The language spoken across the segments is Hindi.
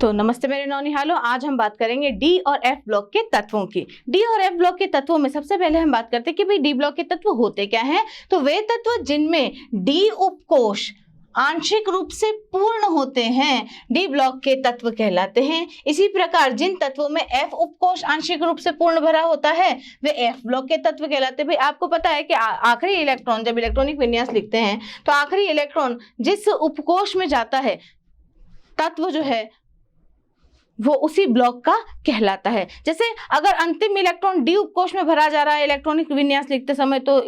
तो नमस्ते मेरे नौनिहालों, आज हम बात करेंगे डी और एफ ब्लॉक के तत्वों की। डी और एफ ब्लॉक के तत्वों में सबसे पहले हम बात करते हैं कि भाई डी ब्लॉक के तत्व होते क्या हैं। तो वे तत्व जिनमें डी उपकोष आंशिक रूप से पूर्ण होते हैं डी ब्लॉक के तत्व कहलाते हैं। इसी प्रकार जिन तत्वों में एफ उपकोष आंशिक रूप से पूर्ण भरा होता है वे एफ ब्लॉक के तत्व कहलाते हैं। भाई आपको पता है कि आखिरी इलेक्ट्रॉन जब इलेक्ट्रॉनिक विन्यास लिखते हैं तो आखिरी इलेक्ट्रॉन जिस उपकोष में जाता है तत्व जो है वो उसी ब्लॉक का कहलाता है। जैसे अगर अंतिम इलेक्ट्रॉन डी उपकोष में भरा जा रहा है इलेक्ट्रॉनिक विन्यास लिखते समय तो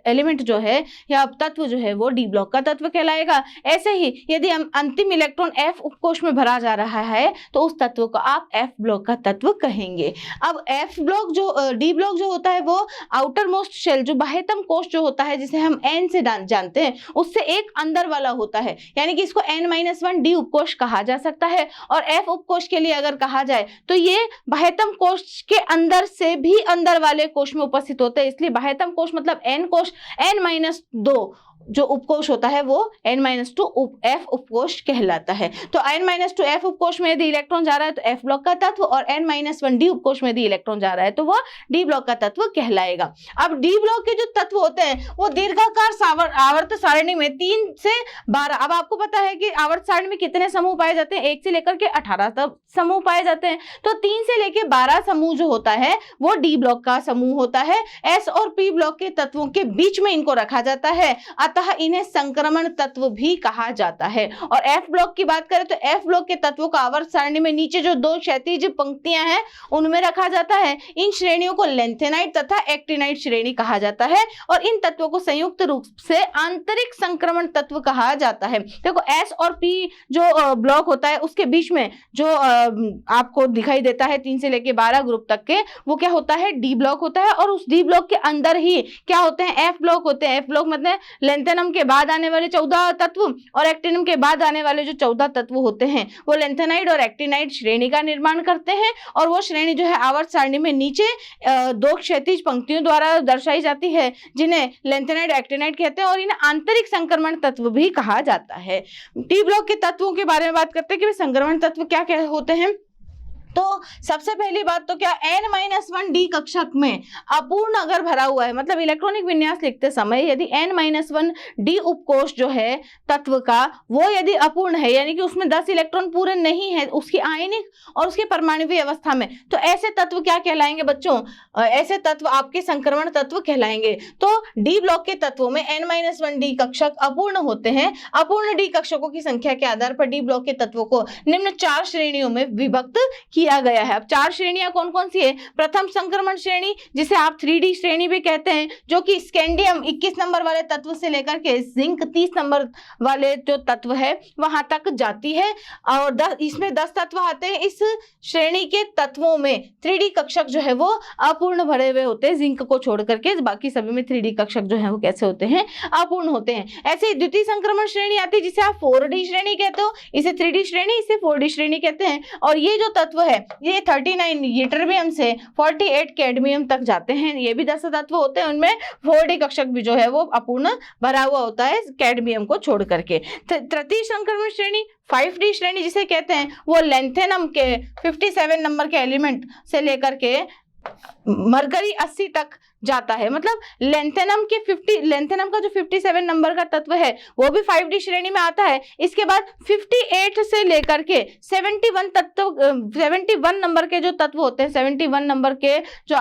एलिमेंट जो है या तत्व जो है वो डी ब्लॉक का तत्व कहलाएगा। ऐसे ही यदि हम अंतिम इलेक्ट्रॉन एफ उपकोष में भरा जा रहा है तो उस तत्व को आप एफ ब्लॉक का तत्व कहेंगे। अब एफ ब्लॉक जो डी ब्लॉक जो होता है वो आउटर मोस्ट शेल जो बाह्यतम कोष जो होता है जिसे हम एन से जानते हैं उससे एक अंदर वाला होता है, यानी कि इसको n-1 डी उपकोष कहा जा सकता है। और एफ उपकोष के अगर कहा जाए तो ये बाह्यतम कोष के अंदर से भी अंदर वाले कोष में उपस्थित होते हैं, इसलिए बाह्यतम कोष मतलब एन कोष n-2 जो उपकोष होता है वो n-2 एफ उपकोष कहलाता है। तो n-2 एफ उपकोष में यदि इलेक्ट्रॉन जा रहा है तो एफ ब्लॉक का तत्व और n-1 डी उपकोष में यदि इलेक्ट्रॉन जा रहा है तो वह डी ब्लॉक का तत्व कहलाएगा। अब डी ब्लॉक के जो तत्व होते हैं वो दीर्घाकार आवर्त सारणी में 3 से 12। अब आपको पता है कि आवर्त सारणी में कितने समूह पाए जाते हैं, 1 से लेकर के 18 तक समूह पाए जाते हैं। तो 3 से लेकर 12 समूह जो होता है वो डी ब्लॉक का समूह होता है। एस और पी ब्लॉक के तत्वों के बीच में इनको रखा जाता है, अतः इन्हें संक्रमण तत्व भी कहा जाता है। और एफ ब्लॉक की बात करें तो एफ ब्लॉक के तत्वों को आवर्त सारणी में नीचे जो 2 क्षैतिज पंक्तियां हैं उनमें रखा जाता है। इन श्रेणियों को लेंथेनाइट तथा एक्टिनाइट श्रेणी कहा जाता है और इन तत्वों को संयुक्त रूप से आंतरिक संक्रमण तत्व कहा जाता है। देखो एस और पी जो ब्लॉक होता है उसके बीच में जो आपको दिखाई देता है 3 से लेकर 12 ग्रुप तक के, वो क्या होता है, डी ब्लॉक होता है। और उस डी ब्लॉक के अंदर ही क्या होते हैं, एफ ब्लॉक होते हैं। एफ ब्लॉक मतलब लेंथेनम के बाद आने वाले 14 तत्व और एक्टिनम के बाद आने वाले जो 14 तत्व होते हैं वो लेंथेनाइट और एक्टिनाइट श्रेणी का निर्माण करते हैं। और वो श्रेणी जो है आवर्त सारणी में नीचे 2 क्षैतिज पंक्तियों द्वारा दर्शाई जाती है जिन्हें लेंथेनाइट एक्टिनाइट कहते हैं और इन्हें आंतरिक संक्रमण तत्व भी कहा जाता है। डी ब्लॉक के तत्वों के बारे में बात करते हैं कि संक्रमण तत्व क्या क्या होते हैं। तो सबसे पहली बात तो क्या n-1 डी कक्षक में अपूर्ण अगर भरा हुआ है, मतलब इलेक्ट्रॉनिक विन्यास लिखते समय यदि n-1 डी उपकोष जो है तत्व का वो यदि अपूर्ण है, यानी कि उसमें 10 इलेक्ट्रॉन पूरे नहीं है उसकी आयनिक और उसके परमाणुवीय अवस्था में, तो ऐसे तत्व क्या कहलाएंगे बच्चों, ऐसे तत्व आपके संक्रमण तत्व कहलाएंगे। तो डी ब्लॉक के तत्वों में n-1 डी कक्षक अपूर्ण होते हैं। अपूर्ण डी कक्षकों की संख्या के आधार पर डी ब्लॉक के तत्वों को निम्न 4 श्रेणियों में विभक्त किया गया है। अब 4 श्रेणियां कौन कौन सी है। प्रथम संक्रमण श्रेणी जिसे आप 3D श्रेणी भी कहते हैं, जो कि स्कैंडियम 21 नंबर वाले तत्व से लेकर के जिंक 30 नंबर वाले जो तत्व है वहां तक जाती है। और इसमें 10 तत्व आते हैं। इस श्रेणी के तत्वों में 3D कक्षक जो है वो अपूर्ण भरे हुए होते हैं, जिंक को छोड़ करके बाकी सभी में 3D कक्षक जो है वो कैसे होते हैं, अपूर्ण होते हैं। ऐसे ही द्वितीय संक्रमण श्रेणी आती है जिसे आप 4D श्रेणी कहते हो, इसे 3D श्रेणी, इसे 4D श्रेणी कहते हैं। और ये जो तत्व है ये 39 यट्रियम से 48 कैडमियम तक जाते हैं। ये भी 10 तत्व होते हैं, उनमें 4D कक्षक भी जो है वो अपूर्ण भरा हुआ होता है कैडमियम को छोड़ करके। तृतीय संक्रमण श्रेणी 5D श्रेणी जिसे कहते हैं वो लेंथेनम के 57 नंबर के एलिमेंट से लेकर के मरकरी 80 तक जाता है। मतलब लेंथेनम का जो 57 नंबर का तत्व है वो भी 5D श्रेणी में आता है। इसके बाद 58 से लेकर के 71 नंबर के जो तत्व होते हैं, 71 नंबर के जो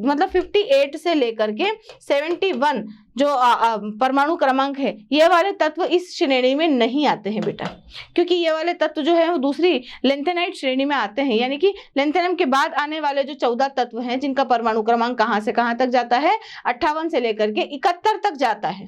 मतलब 58 से लेकर के 71 जो परमाणु क्रमांक है ये वाले तत्व इस श्रेणी में नहीं आते हैं बेटा, क्योंकि ये वाले तत्व जो है वो दूसरी लेंथेनाइट श्रेणी में आते हैं। यानी कि लेंथेनम के बाद आने वाले जो 14 तत्व हैं जिनका परमाणु क्रमांक कहां से कहां तक जाता है, 58 से लेकर के 71 तक जाता है,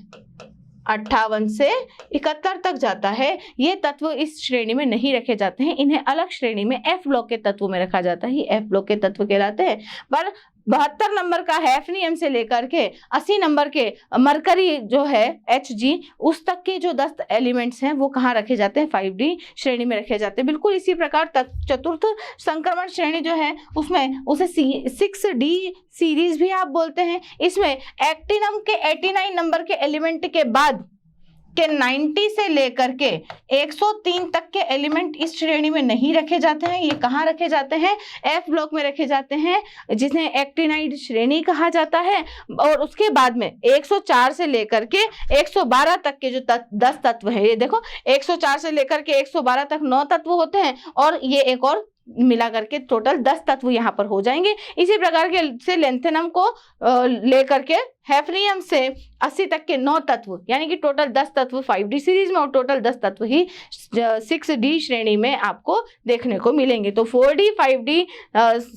58 से 71 तक जाता है। ये तत्व इस श्रेणी में नहीं रखे जाते हैं, इन्हें अलग श्रेणी में एफ ब्लॉक के तत्वों में रखा जाता है। एफ ब्लॉक के तत्व कहलाते हैं। पर 72 नंबर का हैफनियम से लेकर के 80 नंबर के मरकरी जो है Hg उस तक के जो 10 एलिमेंट्स हैं वो कहाँ रखे जाते हैं, 5D श्रेणी में रखे जाते हैं। बिल्कुल इसी प्रकार चतुर्थ संक्रमण श्रेणी जो है उसमें उसे 6D सीरीज भी आप बोलते हैं। इसमें एक्टिनम के 89 नंबर के एलिमेंट के बाद के 90 से लेकर के 103 तक के एलिमेंट इस श्रेणी में नहीं रखे जाते हैं। ये कहाँ रखे जाते हैं? एफ ब्लॉक में रखे जाते हैं, जिन्हें एक्टिनाइड श्रेणी कहा जाता है। और उसके बाद में 104 से लेकर के 112 तक के जो 10 तत्व है, ये देखो 104 से लेकर के 112 तक 9 तत्व होते हैं, और ये एक और मिला करके टोटल 10 तत्व यहाँ पर हो जाएंगे। इसी प्रकार के से लेंथेनम को लेकर के हैफनियम से 80 तक के 9 तत्व, यानी कि टोटल 10 तत्व 5D सीरीज में, और टोटल 10 तत्व ही 6D श्रेणी में आपको देखने को मिलेंगे। तो 4D, 5D,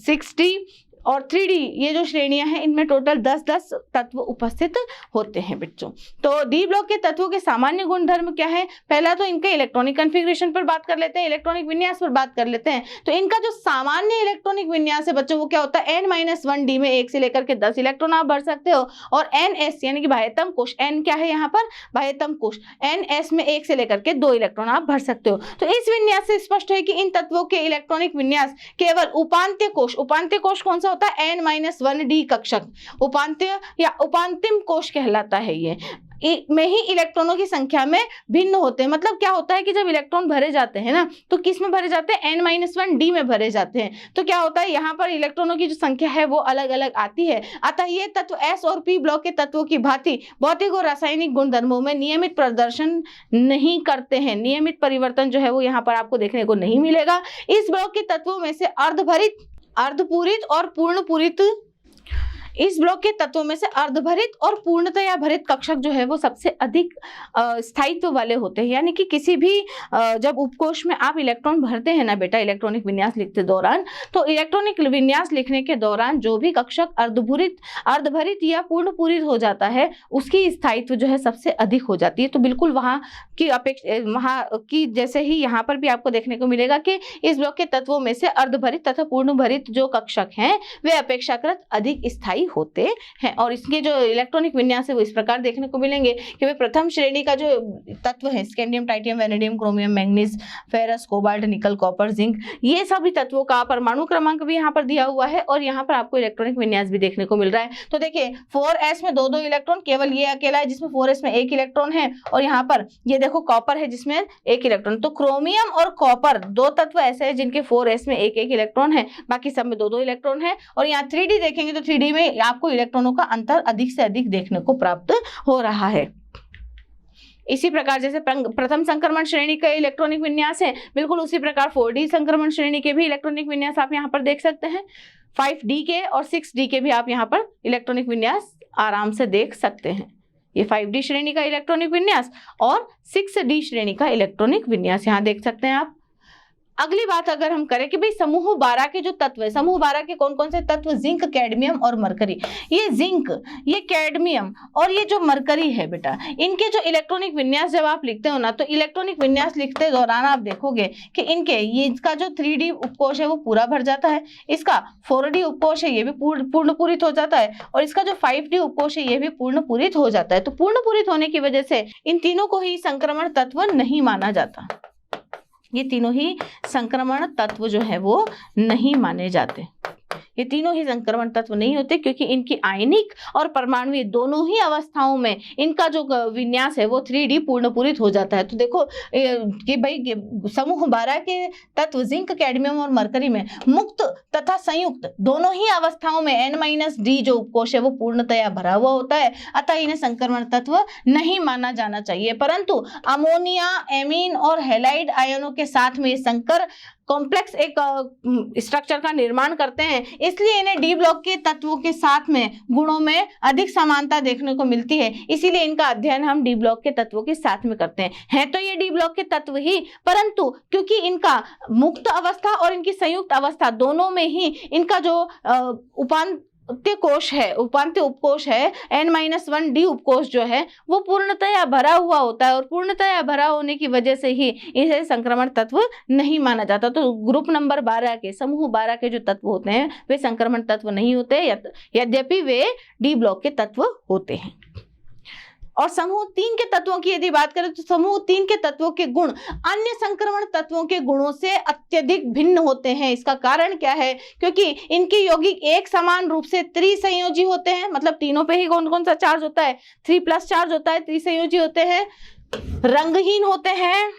6D और 3D ये जो श्रेणियां हैं, इनमें टोटल 10-10 तत्व उपस्थित होते हैं बच्चों। तो डी ब्लॉक के तत्वों के सामान्य गुणधर्म क्या है? पहला तो इनके इलेक्ट्रॉनिक कॉन्फ़िगरेशन पर बात कर लेते हैं, इलेक्ट्रॉनिक विन्यास पर बात कर लेते हैं। तो इनका जो सामान्य इलेक्ट्रॉनिक विन्यास है बच्चों, वो क्या होता है? n-1d में 1 से लेकर के 10 इलेक्ट्रॉन आप भर सकते हो, और ns यानी कि बाह्यतम कोश, n क्या है यहाँ पर? बाह्यतम कोश, ns में 1 से लेकर के 2 इलेक्ट्रॉन आप भर सकते हो। तो इस विन्यास से स्पष्ट है कि इन तत्वों के इलेक्ट्रॉनिक विन्यास केवल उपांत्य कोश कौन सा होता है? n-1d कक्षक, उपांत्य या उपांतिम कोश कहलाता है। ये में ही इलेक्ट्रॉनों की संख्या में भिन्न होते हैं। मतलब क्या होता है कि जब इलेक्ट्रॉन भरे जाते हैं ना, तो किस में भरे जाते हैं? n-1d में भरे जाते हैं। तो क्या होता है, यहाँ पर इलेक्ट्रॉनों की जो संख्या है वो अलग अलग आती है। अतः ये तत्व s और p ब्लॉक के तत्वों की भांति भौतिक और रासायनिक गुणधर्मों में नियमित प्रदर्शन नहीं करते हैं। नियमित परिवर्तन जो है वो यहाँ पर आपको देखने को नहीं मिलेगा। इस ब्लॉक के तत्वों में से अर्धपूरित और पूर्णपूरित, इस ब्लॉक के तत्वों में से अर्धभरित और पूर्णतया भरित कक्षक जो है वो सबसे अधिक स्थायित्व वाले होते हैं। यानी कि किसी भी जब उपकोश में आप इलेक्ट्रॉन भरते हैं ना बेटा, इलेक्ट्रॉनिक विन्यास लिखते दौरान, तो इलेक्ट्रॉनिक विन्यास लिखने के दौरान जो भी कक्षक अर्धभरित या पूर्णपूरित हो जाता है, उसकी स्थायित्व जो है सबसे अधिक हो जाती है। तो बिल्कुल वहाँ की जैसे ही यहाँ पर भी आपको देखने को मिलेगा कि इस ब्लॉक के तत्वों में से अर्धभरित तथा पूर्णभरित जो कक्षक हैं वे अपेक्षाकृत अधिक स्थायी होते हैं। और इसके जो इलेक्ट्रॉनिक विन्यास है वो इस प्रकार देखने को मिलेंगे कि वे प्रथम श्रेणी का जो तत्व है, scandium, titanium, vanadium, chromium, manganese, ferrous, cobalt, निकल, कॉपर, जिंक, ये सभी तत्वों का परमाणु क्रमांक भी यहाँ पर दिया हुआ है, और यहाँ पर आपको इलेक्ट्रॉनिक विन्यास भी देखने को मिल रहा है। तो देखिए 4s में 2-2 इलेक्ट्रॉन, केवल ये अकेला है जिसमें 4s में 1 इलेक्ट्रॉन है, और यहाँ पर ये देखो कॉपर है जिसमें 1 इलेक्ट्रॉन। तो क्रोमियम और कॉपर 2 तत्व ऐसे हैं जिनके 4s में 1-1 इलेक्ट्रॉन है, बाकी सब में 2-2 इलेक्ट्रॉन है। और यहाँ 3D देखेंगे तो 3D में आपको इलेक्ट्रॉनों का अंतर अधिक से अधिक देखने को प्राप्त हो रहा है। इसी प्रकार जैसे प्रथम संक्रमण श्रेणी का इलेक्ट्रॉनिक विन्यास है, बिल्कुल उसी प्रकार 4D संक्रमण श्रेणी के भी इलेक्ट्रॉनिक विन्यास आप यहाँ पर देख सकते हैं। 5D के और 6D के भी आप यहाँ पर इलेक्ट्रॉनिक विन्यास आराम से देख सकते हैं। ये 5D श्रेणी का इलेक्ट्रॉनिक विन्यास और 6D श्रेणी का इलेक्ट्रॉनिक विन्यास यहाँ देख सकते हैं आप। अगली बात अगर हम करें कि भाई समूह 12 के जो तत्व है, समूह 12 के कौन कौन से तत्व? जिंक, कैडमियम और मरकरी। ये जिंक, ये कैडमियम और ये जो मरकरी है बेटा, इनके जो इलेक्ट्रॉनिक विन्यास जब आप लिखते हो ना, तो इलेक्ट्रॉनिक विन्यास लिखते दौरान आप देखोगे कि इसका जो 3D उपकोश है वो पूरा भर जाता है, इसका 4D उपकोश है ये भी पूर्णपूरित हो जाता है, और इसका जो 5D उपकोश है ये भी पूर्णपूरित हो जाता है। तो पूर्णपूरित होने की वजह से इन तीनों को ही संक्रमण तत्व नहीं माना जाता। ये तीनों ही संक्रमण तत्व जो है वो नहीं माने जाते। ये तीनों ही संक्रमण तत्व नहीं होते क्योंकि इनकी आयनिक और परमाणुईय दोनों ही अवस्थाओं में इनका जो विन्यास है वो 3D पूर्णपूरित हो जाता है। तो देखो कि भाई समूह 12 के तत्व जिंक, कैडमियम और मरकरी में मुक्त तथा संयुक्त दोनों ही अवस्थाओं में n-d जो उपकोश है वो पूर्णतया भरा हुआ होता है, अतः इन्हें संक्रमण तत्व नहीं माना जाना चाहिए। परंतु अमोनिया, एमीन और हैलाइड आयनों के साथ में संकर कॉम्प्लेक्स एक स्ट्रक्चर का निर्माण करते हैं, इसलिए इन्हें डी ब्लॉक के तत्वों के साथ में गुणों में अधिक समानता देखने को मिलती है। इसीलिए इनका अध्ययन हम डी ब्लॉक के तत्वों के साथ में करते हैं। तो ये डी ब्लॉक के तत्व ही, परंतु क्योंकि इनका मुक्त अवस्था और इनकी संयुक्त अवस्था दोनों में ही इनका जो उपांत्य उपकोश है n-1d उपकोश जो है वो पूर्णतया भरा हुआ होता है, और पूर्णतया भरा होने की वजह से ही इसे संक्रमण तत्व नहीं माना जाता। तो ग्रुप नंबर 12 के, समूह 12 के जो तत्व होते हैं वे संक्रमण तत्व नहीं होते, यद्यपि वे डी ब्लॉक के तत्व होते हैं। और समूह 3 के तत्वों की यदि बात करें तो समूह 3 के तत्वों के गुण अन्य संक्रमण तत्वों के गुणों से अत्यधिक भिन्न होते हैं। इसका कारण क्या है? क्योंकि इनके यौगिक एक समान रूप से त्रिसंयोजी होते हैं, मतलब तीनों पे ही कौन कौन सा चार्ज होता है? 3+ चार्ज होता है, त्रिसंयोजी होते हैं। रंगहीन होते हैं,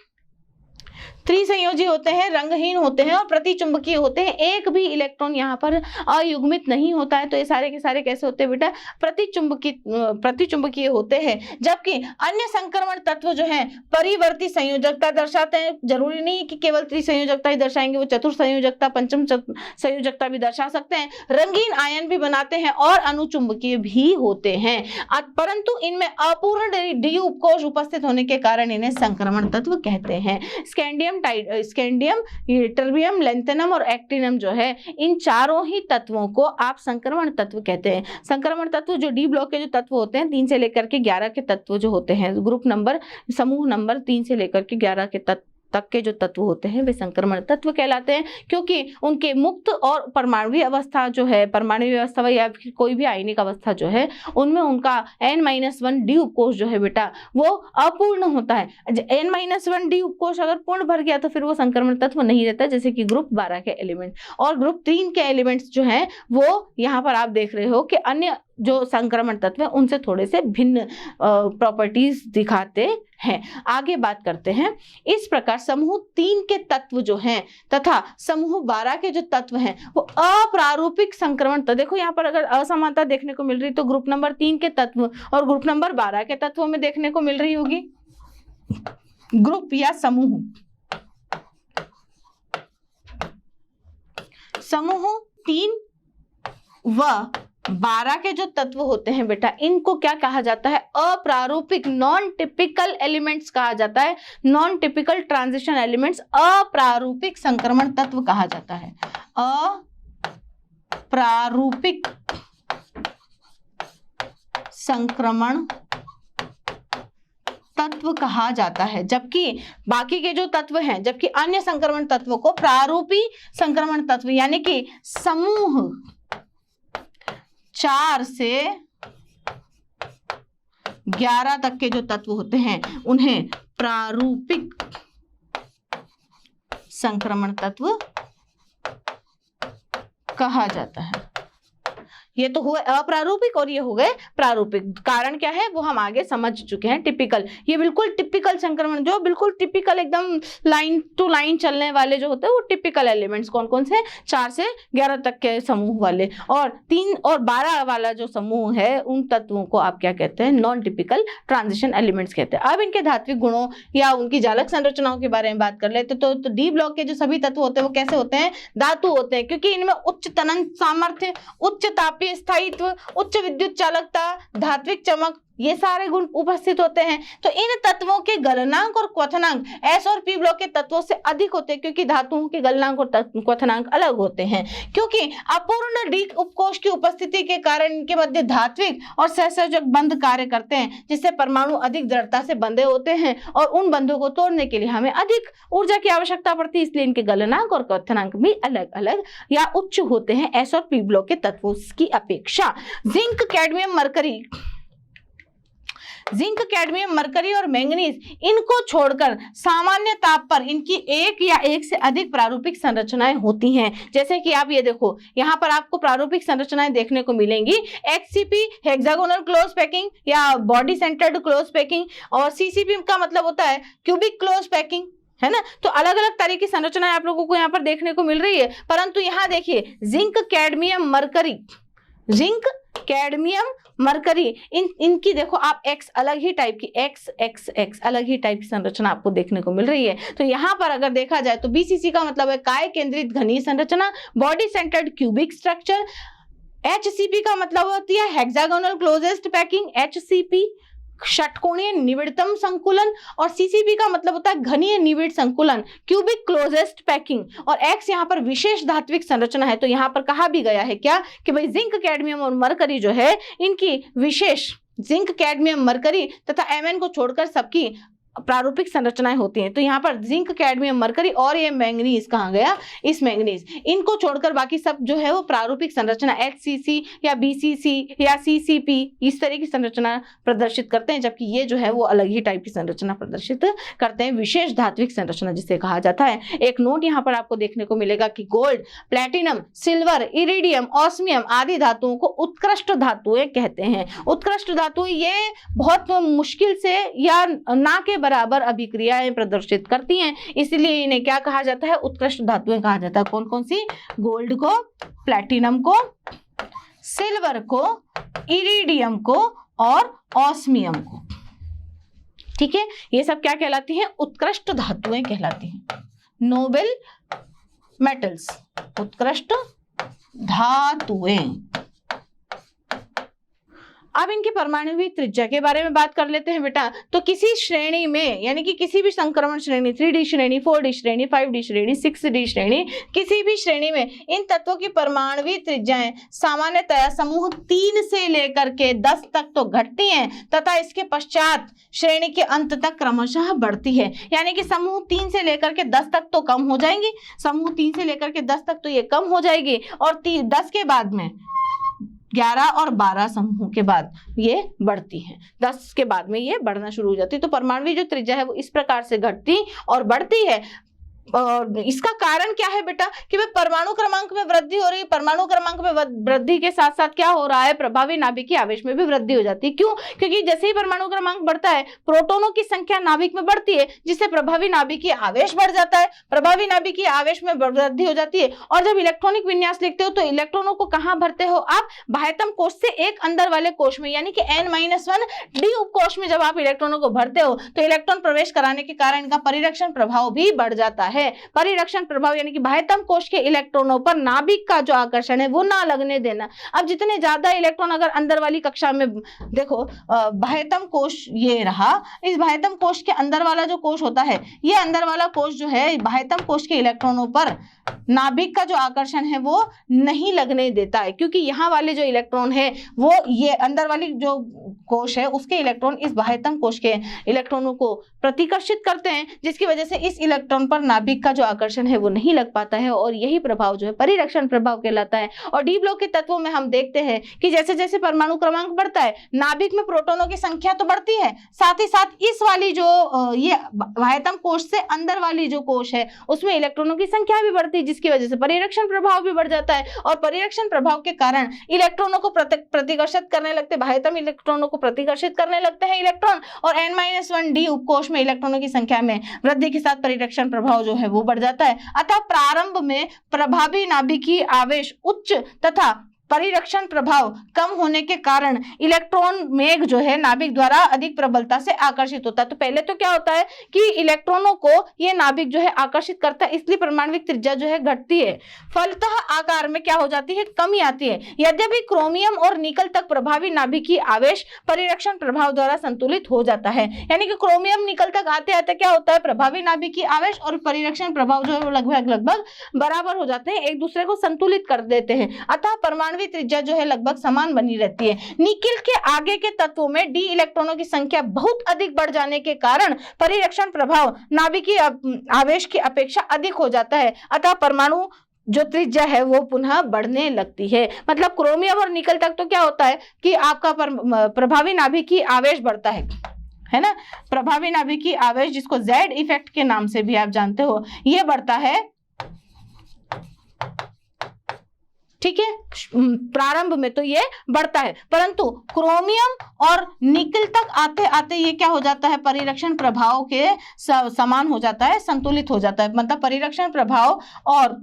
त्रिसंयोजी होते हैं, रंगहीन होते हैं और प्रतिचुंबकीय होते हैं। एक भी इलेक्ट्रॉन यहाँ पर अयुग्मित नहीं होता है। तो ये सारे के सारे कैसे होते हैं बेटा? प्रतिचुंबकीय होते हैं। जबकि अन्य संक्रमण तत्व जो हैं परिवर्ती संयोजकता दर्शाते हैं। जरूरी नहीं कि केवल त्रिसंयोजकता ही दर्शाएंगे, वो चतुर्थ संयोजकता, पंचम संयोजकता भी दर्शा सकते हैं। रंगीन आयन भी बनाते हैं और अनुचुंबकीय भी होते हैं, परंतु इनमें अपूर्ण डी उपकोष उपस्थित होने के कारण इन्हें संक्रमण तत्व कहते हैं। स्कैंडियम, टर्बियम, लैंथेनम और एक्टिनम जो है, इन चारों ही तत्वों को आप संक्रमण तत्व कहते हैं। संक्रमण तत्व जो डी ब्लॉक के जो तत्व होते हैं 3 से लेकर के 11 के तत्व जो होते हैं, ग्रुप नंबर, समूह नंबर 3 से लेकर के 11 के तक के जो तत्व होते हैं वे संक्रमण तत्व कहलाते हैं, क्योंकि उनके मुक्त और परमाणु अवस्था जो है, परमाणु अवस्था या फिर कोई भी आयनिक अवस्था जो है, उनमें उनका N-1 डी उपकोष जो है बेटा वो अपूर्ण होता है। N-1 डी उपकोष अगर पूर्ण भर गया तो फिर वो संक्रमण तत्व नहीं रहता, जैसे कि ग्रुप 12 के एलिमेंट और ग्रुप 3 के एलिमेंट्स जो हैं वो यहाँ पर आप देख रहे हो कि अन्य जो संक्रमण तत्व है उनसे थोड़े से भिन्न प्रॉपर्टीज दिखाते हैं। आगे बात करते हैं। इस प्रकार समूह 3 के तत्व जो हैं तथा समूह 12 के जो तत्व हैं वो अप्रारूपिक संक्रमण तत्व। देखो यहाँ पर अगर असमानता देखने को मिल रही तो ग्रुप नंबर 3 के तत्व और ग्रुप नंबर 12 के तत्वों में देखने को मिल रही होगी। ग्रुप या समूह 3 व 12 के जो तत्व होते हैं बेटा, इनको क्या कहा जाता है? अप्रारूपिक, नॉन टिपिकल एलिमेंट्स कहा जाता है। नॉन टिपिकल ट्रांजिशन एलिमेंट्स अप्रारूपिक संक्रमण तत्व कहा जाता है। अप्रारूपिक संक्रमण तत्व कहा जाता है, जबकि बाकी के जो तत्व हैं, जबकि अन्य संक्रमण तत्वों को प्रारूपी संक्रमण तत्व यानी कि समूह 4 से 11 तक के जो तत्व होते हैं उन्हें प्रारूपिक संक्रमण तत्व कहा जाता है। ये तो हुए अप्रारूपिक और ये हो गए प्रारूपिक। कारण क्या है वो हम आगे समझ चुके हैं। टिपिकल, ये बिल्कुल टिपिकल संक्रमण, जो बिल्कुल टिपिकल एकदम लाइन टू लाइन चलने वाले जो होते हैं वो टिपिकल एलिमेंट्स कौन कौन से? 4 से 11 तक के समूह वाले, और 3 और 12 वाला जो समूह है उन तत्वों को आप क्या कहते हैं? नॉन टिपिकल ट्रांजिशन एलिमेंट्स कहते हैं। अब इनके धात्विक गुणों या उनकी जालक संरचनाओं के बारे में बात कर लेते तो डी ब्लॉक के जो सभी तत्व होते हैं वो कैसे होते हैं? धातु होते हैं, क्योंकि इनमें उच्च तनन सामर्थ्य, उच्च तापीय स्थायित्व, उच्च विद्युत चालकता, धात्विक चमक, ये सारे गुण उपस्थित होते हैं। तो इन तत्वों के गलनांक और क्वथनांक एस और पी ब्लॉक के तत्वों से अधिक होते हैं, क्योंकि धातुओं के गलनांक और क्वथनांक अलग होते हैं। क्योंकि अपूर्ण डी उपकोष की उपस्थिति के कारण इनके मध्य धात्विक और सहसंयोजक बंध कार्य करते हैं, जिससे परमाणु अधिक दृढ़ता से बंधे होते हैं और उन बंधों को तोड़ने के लिए हमें अधिक ऊर्जा की आवश्यकता पड़ती है। इसलिए इनके गलनांक और क्वथनांक भी अलग अलग या उच्च होते हैं एस और पी ब्लॉक के तत्वों की अपेक्षा। जिंक, कैडमियम, मरकरी और मैंगनीज, इनको छोड़कर सामान्य ताप पर इनकी एक या एक से अधिक प्रारूपिक संरचनाएं होती हैं। जैसे कि आप ये देखो, यहाँ पर आपको प्रारूपिक संरचनाएं देखने को मिलेंगी। HCP हेक्सागोनल क्लोज पैकिंग या बॉडी सेंटर्ड क्लोज पैकिंग, और CCP का मतलब होता है क्यूबिक क्लोज पैकिंग, है ना। तो अलग अलग तरह की संरचनाएं आप लोगों को यहाँ पर देखने को मिल रही है। परंतु यहाँ देखिए, जिंक, कैडमियम, मरकरी, इनकी देखो आप एक्स अलग ही टाइप की, एक्स अलग ही टाइप की संरचना आपको देखने को मिल रही है। तो यहाँ पर अगर देखा जाए तो BCC का मतलब है काय केंद्रित घनीय संरचना, body centred cubic structure. HCP का मतलब होती है हेक्सागोनल क्लोजेस्ट पैकिंग, HCP षटकोणीय निविड़तम संकुलन, और CCP का मतलब होता है घनीय निविड़ संकुलन, क्यूबिक क्लोजेस्ट पैकिंग। और X यहाँ पर विशेष धात्विक संरचना है। तो यहाँ पर कहा भी गया है क्या कि भाई जिंक, कैडमियम और मरकरी जो है इनकी विशेष, जिंक, कैडमियम, मरकरी तथा Mn को छोड़कर सबकी प्रारूपिक संरचनाएं होती हैं। तो यहाँ पर जिंक, कैडमियम, मरकरी और ये मैंगनीज कहाँ गया, इस मैंगनीज, इनको छोड़कर बाकी सब जो है वो प्रारूपिक संरचना HCC या BCC या CCP इस तरह की संरचना प्रदर्शित करते हैं, जबकि ये जो है वो अलग ही टाइप की संरचना प्रदर्शित करते हैं, विशेष धात्विक संरचना जिसे कहा जाता है। एक नोट यहाँ पर आपको देखने को मिलेगा कि gold, platinum, silver, iridium, osmium आदि धातुओं को उत्कृष्ट धातुएं कहते हैं। उत्कृष्ट धातुएं ये बहुत मुश्किल से या ना के बराबर अभिक्रियाएं प्रदर्शित करती हैं, इसलिए इन्हें क्या कहा जाता है, उत्कृष्ट धातुएं कहा जाता है। कौन कौन सी, गोल्ड को, प्लैटिनम को, सिल्वर को, इरिडियम को और ऑस्मियम को। ठीक है, ये सब क्या कहलाती हैं, उत्कृष्ट धातुएं कहलाती हैं, नोबेल मेटल्स, उत्कृष्ट धातुएं। अब इनकी परमाणुविक त्रिज्या के बारे में बात कर लेते हैं बेटा। तो किसी श्रेणी में, यानी कि किसी भी संक्रमण श्रेणी, 3D श्रेणी, 4D श्रेणी, 5D श्रेणी, 6D श्रेणी, किसी भी श्रेणी में इन तत्वों की परमाणुविक त्रिज्याएं सामान्यतया समूह 3 से लेकर के 10 तक तो घटती हैं तथा इसके पश्चात श्रेणी के अंत तक क्रमशः बढ़ती है। यानी कि समूह 3 से लेकर के 10 तक तो कम हो जाएंगी, समूह 3 से लेकर के 10 तक तो ये कम हो जाएगी, और 10 के बाद में 11 और 12 समूह के बाद ये बढ़ती हैं, 10 के बाद में ये बढ़ना शुरू हो जाती है। तो परमाणु जो त्रिज्या है वो इस प्रकार से घटती और बढ़ती है। और इसका कारण क्या है बेटा, कि वे परमाणु क्रमांक में वृद्धि हो रही है, परमाणु क्रमांक में वृद्धि के साथ साथ क्या हो रहा है, प्रभावी नाभिकीय आवेश में भी वृद्धि हो जाती है। क्यों, क्योंकि जैसे ही परमाणु क्रमांक बढ़ता है प्रोटॉनों की संख्या नाभिक में बढ़ती है, जिससे प्रभावी नाभिकीय आवेश बढ़ जाता है, प्रभावी नाभिकीय आवेश में वृद्धि हो जाती है। और जब इलेक्ट्रॉनिक विन्यास लिखते हो तो इलेक्ट्रॉनों को कहां भरते हो आप, बाह्यतम कोश से एक अंदर वाले कोश में, यानी कि N-1 D उपकोश में जब आप इलेक्ट्रॉनों को भरते हो तो इलेक्ट्रॉन प्रवेश कराने के कारण इनका परिरक्षण प्रभाव भी बढ़ जाता है। परिरक्षण प्रभाव यानी कि बाह्यतम कोश के इलेक्ट्रॉनों पर नाभिक का जो आकर्षण है वो ना लगने देना। अब जितने ज्यादा इलेक्ट्रॉन अगर अंदर वाली कक्षा में, देखो बाह्यतम कोश ये रहा, इस बाह्यतम कोश के अंदर वाला जो कोश होता है, ये अंदर वाला कोश जो है बाह्यतम कोश के इलेक्ट्रॉनों पर नाभिक का जो आकर्षण है वो नहीं लगने देता है, क्योंकि यहाँ वाले जो इलेक्ट्रॉन है वो ये अंदर वाली जो कोश है उसके इलेक्ट्रॉन इस बाह्यतम कोश के इलेक्ट्रॉनों को प्रतिकर्षित करते हैं, जिसकी वजह से इस इलेक्ट्रॉन पर नाभिक का जो आकर्षण है वो नहीं लग पाता है, और यही प्रभाव जो है परिरक्षण प्रभाव कहलाता है। और डी ब्लॉक के तत्वों में हम देखते हैं कि जैसे जैसे परमाणु क्रमांक बढ़ता है नाभिक में प्रोटॉनों की संख्या तो बढ़ती है, साथ ही साथ इस वाली जो ये बाह्यतम कोश से अंदर वाली जो कोश है उसमें इलेक्ट्रॉनों की संख्या भी बढ़ती है, जिसकी वजह से परिरक्षण प्रभाव भी बढ़ जाता है। और परिरक्षण प्रभाव के कारण इलेक्ट्रॉनों को प्रतिकर्षित करने लगते, बाह्यतम इलेक्ट्रॉनों को प्रतिकर्षित करने लगते हैं इलेक्ट्रॉन, और N-1 D उपकोश में इलेक्ट्रॉनों की संख्या में वृद्धि के साथ परिरक्षण प्रभाव जो है वो बढ़ जाता है। अतः प्रारंभ में प्रभावी नाभिकीय आवेश उच्च तथा परिरक्षण प्रभाव कम होने के कारण इलेक्ट्रॉन मेघ जो है नाभिक द्वारा अधिक प्रबलता से आकर्षित होता है। तो पहले तो क्या होता है कि इलेक्ट्रॉनों को ये नाभिक जो है आकर्षित करता है, इसलिए परमाणुविक त्रिज्या जो है घटती है, फलतः आकार में क्या हो जाती है, कमी आती है। यद्यपि क्रोमियम और निकल तक प्रभावी नाभिकीय आवेश परिरक्षण प्रभाव द्वारा संतुलित हो जाता है, यानी कि क्रोमियम निकल तक आते आते क्या होता है, प्रभावी नाभिकीय आवेश और परिरक्षण प्रभाव जो है वो लगभग बराबर हो जाते हैं, एक दूसरे को संतुलित कर देते हैं। अतः परमाणु त्रिज्या जो है लगभग समान बनी रहती है। निकिल के आगे के तत्वों में डी इलेक्ट्रॉनों की संख्या बहुत अधिक बढ़ जाने के कारण परिरक्षण प्रभाव नाभिकीय आवेश की अपेक्षा अधिक हो जाता है, अतः परमाणु जो त्रिज्या है वो पुनः बढ़ने लगती है। मतलब क्रोमियम और निकल तक तो क्या होता है कि आपका प्रभावी नाभिकीय आवेश बढ़ता है ना, प्रभावी नाभिकीय आवेश जिसको Z इफेक्ट के नाम से भी आप जानते हो, ये बढ़ता है, ठीक है, प्रारंभ में तो ये बढ़ता है, परंतु क्रोमियम और निकल तक आते आते ये क्या हो जाता है, परिरक्षण प्रभाव के समान हो जाता है, संतुलित हो जाता है। मतलब परिरक्षण प्रभाव और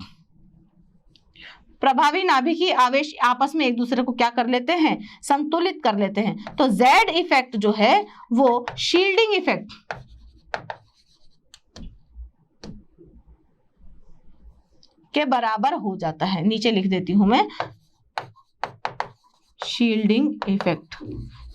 प्रभावी नाभिकीय आवेश आपस में एक दूसरे को क्या कर लेते हैं, संतुलित कर लेते हैं। तो Z इफेक्ट जो है वो शील्डिंग इफेक्ट के बराबर हो जाता है। नीचे लिख देती हूं मैं, शील्डिंग इफेक्ट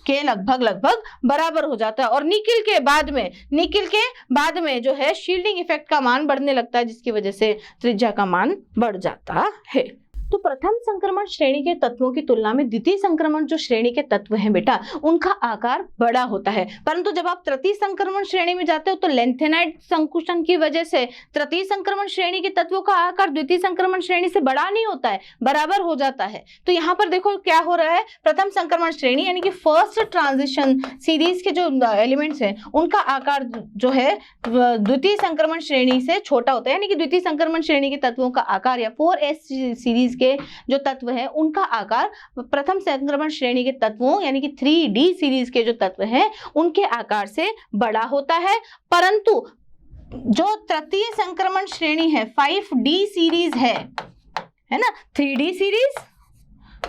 के लगभग बराबर हो जाता है। और निकिल के बाद में जो है शील्डिंग इफेक्ट का मान बढ़ने लगता है, जिसकी वजह से त्रिज्या का मान बढ़ जाता है। तो प्रथम संक्रमण श्रेणी के तत्वों की तुलना में द्वितीय संक्रमण जो श्रेणी के तत्व हैं बेटा, उनका आकार बड़ा होता है। परंतु जब आप तृतीय संक्रमण श्रेणी में जाते हो तो लेंथेनाइड संकुचन की वजह से तृतीय संक्रमण श्रेणी के तत्वों का आकार द्वितीय संक्रमण श्रेणी से बड़ा नहीं होता है, बराबर हो जाता है। तो यहाँ पर देखो क्या हो रहा है, प्रथम संक्रमण श्रेणी यानी कि फर्स्ट ट्रांजिशन सीरीज के जो एलिमेंट्स हैं उनका आकार जो है द्वितीय संक्रमण श्रेणी से छोटा होता है, यानी कि द्वितीय संक्रमण श्रेणी के तत्वों का आकार या 4s सीरीज के जो तत्व है उनका आकार प्रथम संक्रमण श्रेणी के तत्वों यानी कि 3d सीरीज के जो तत्व हैं उनके आकार से बड़ा होता है। परंतु जो तृतीय संक्रमण श्रेणी है 5d सीरीज है ना, 3d सीरीज,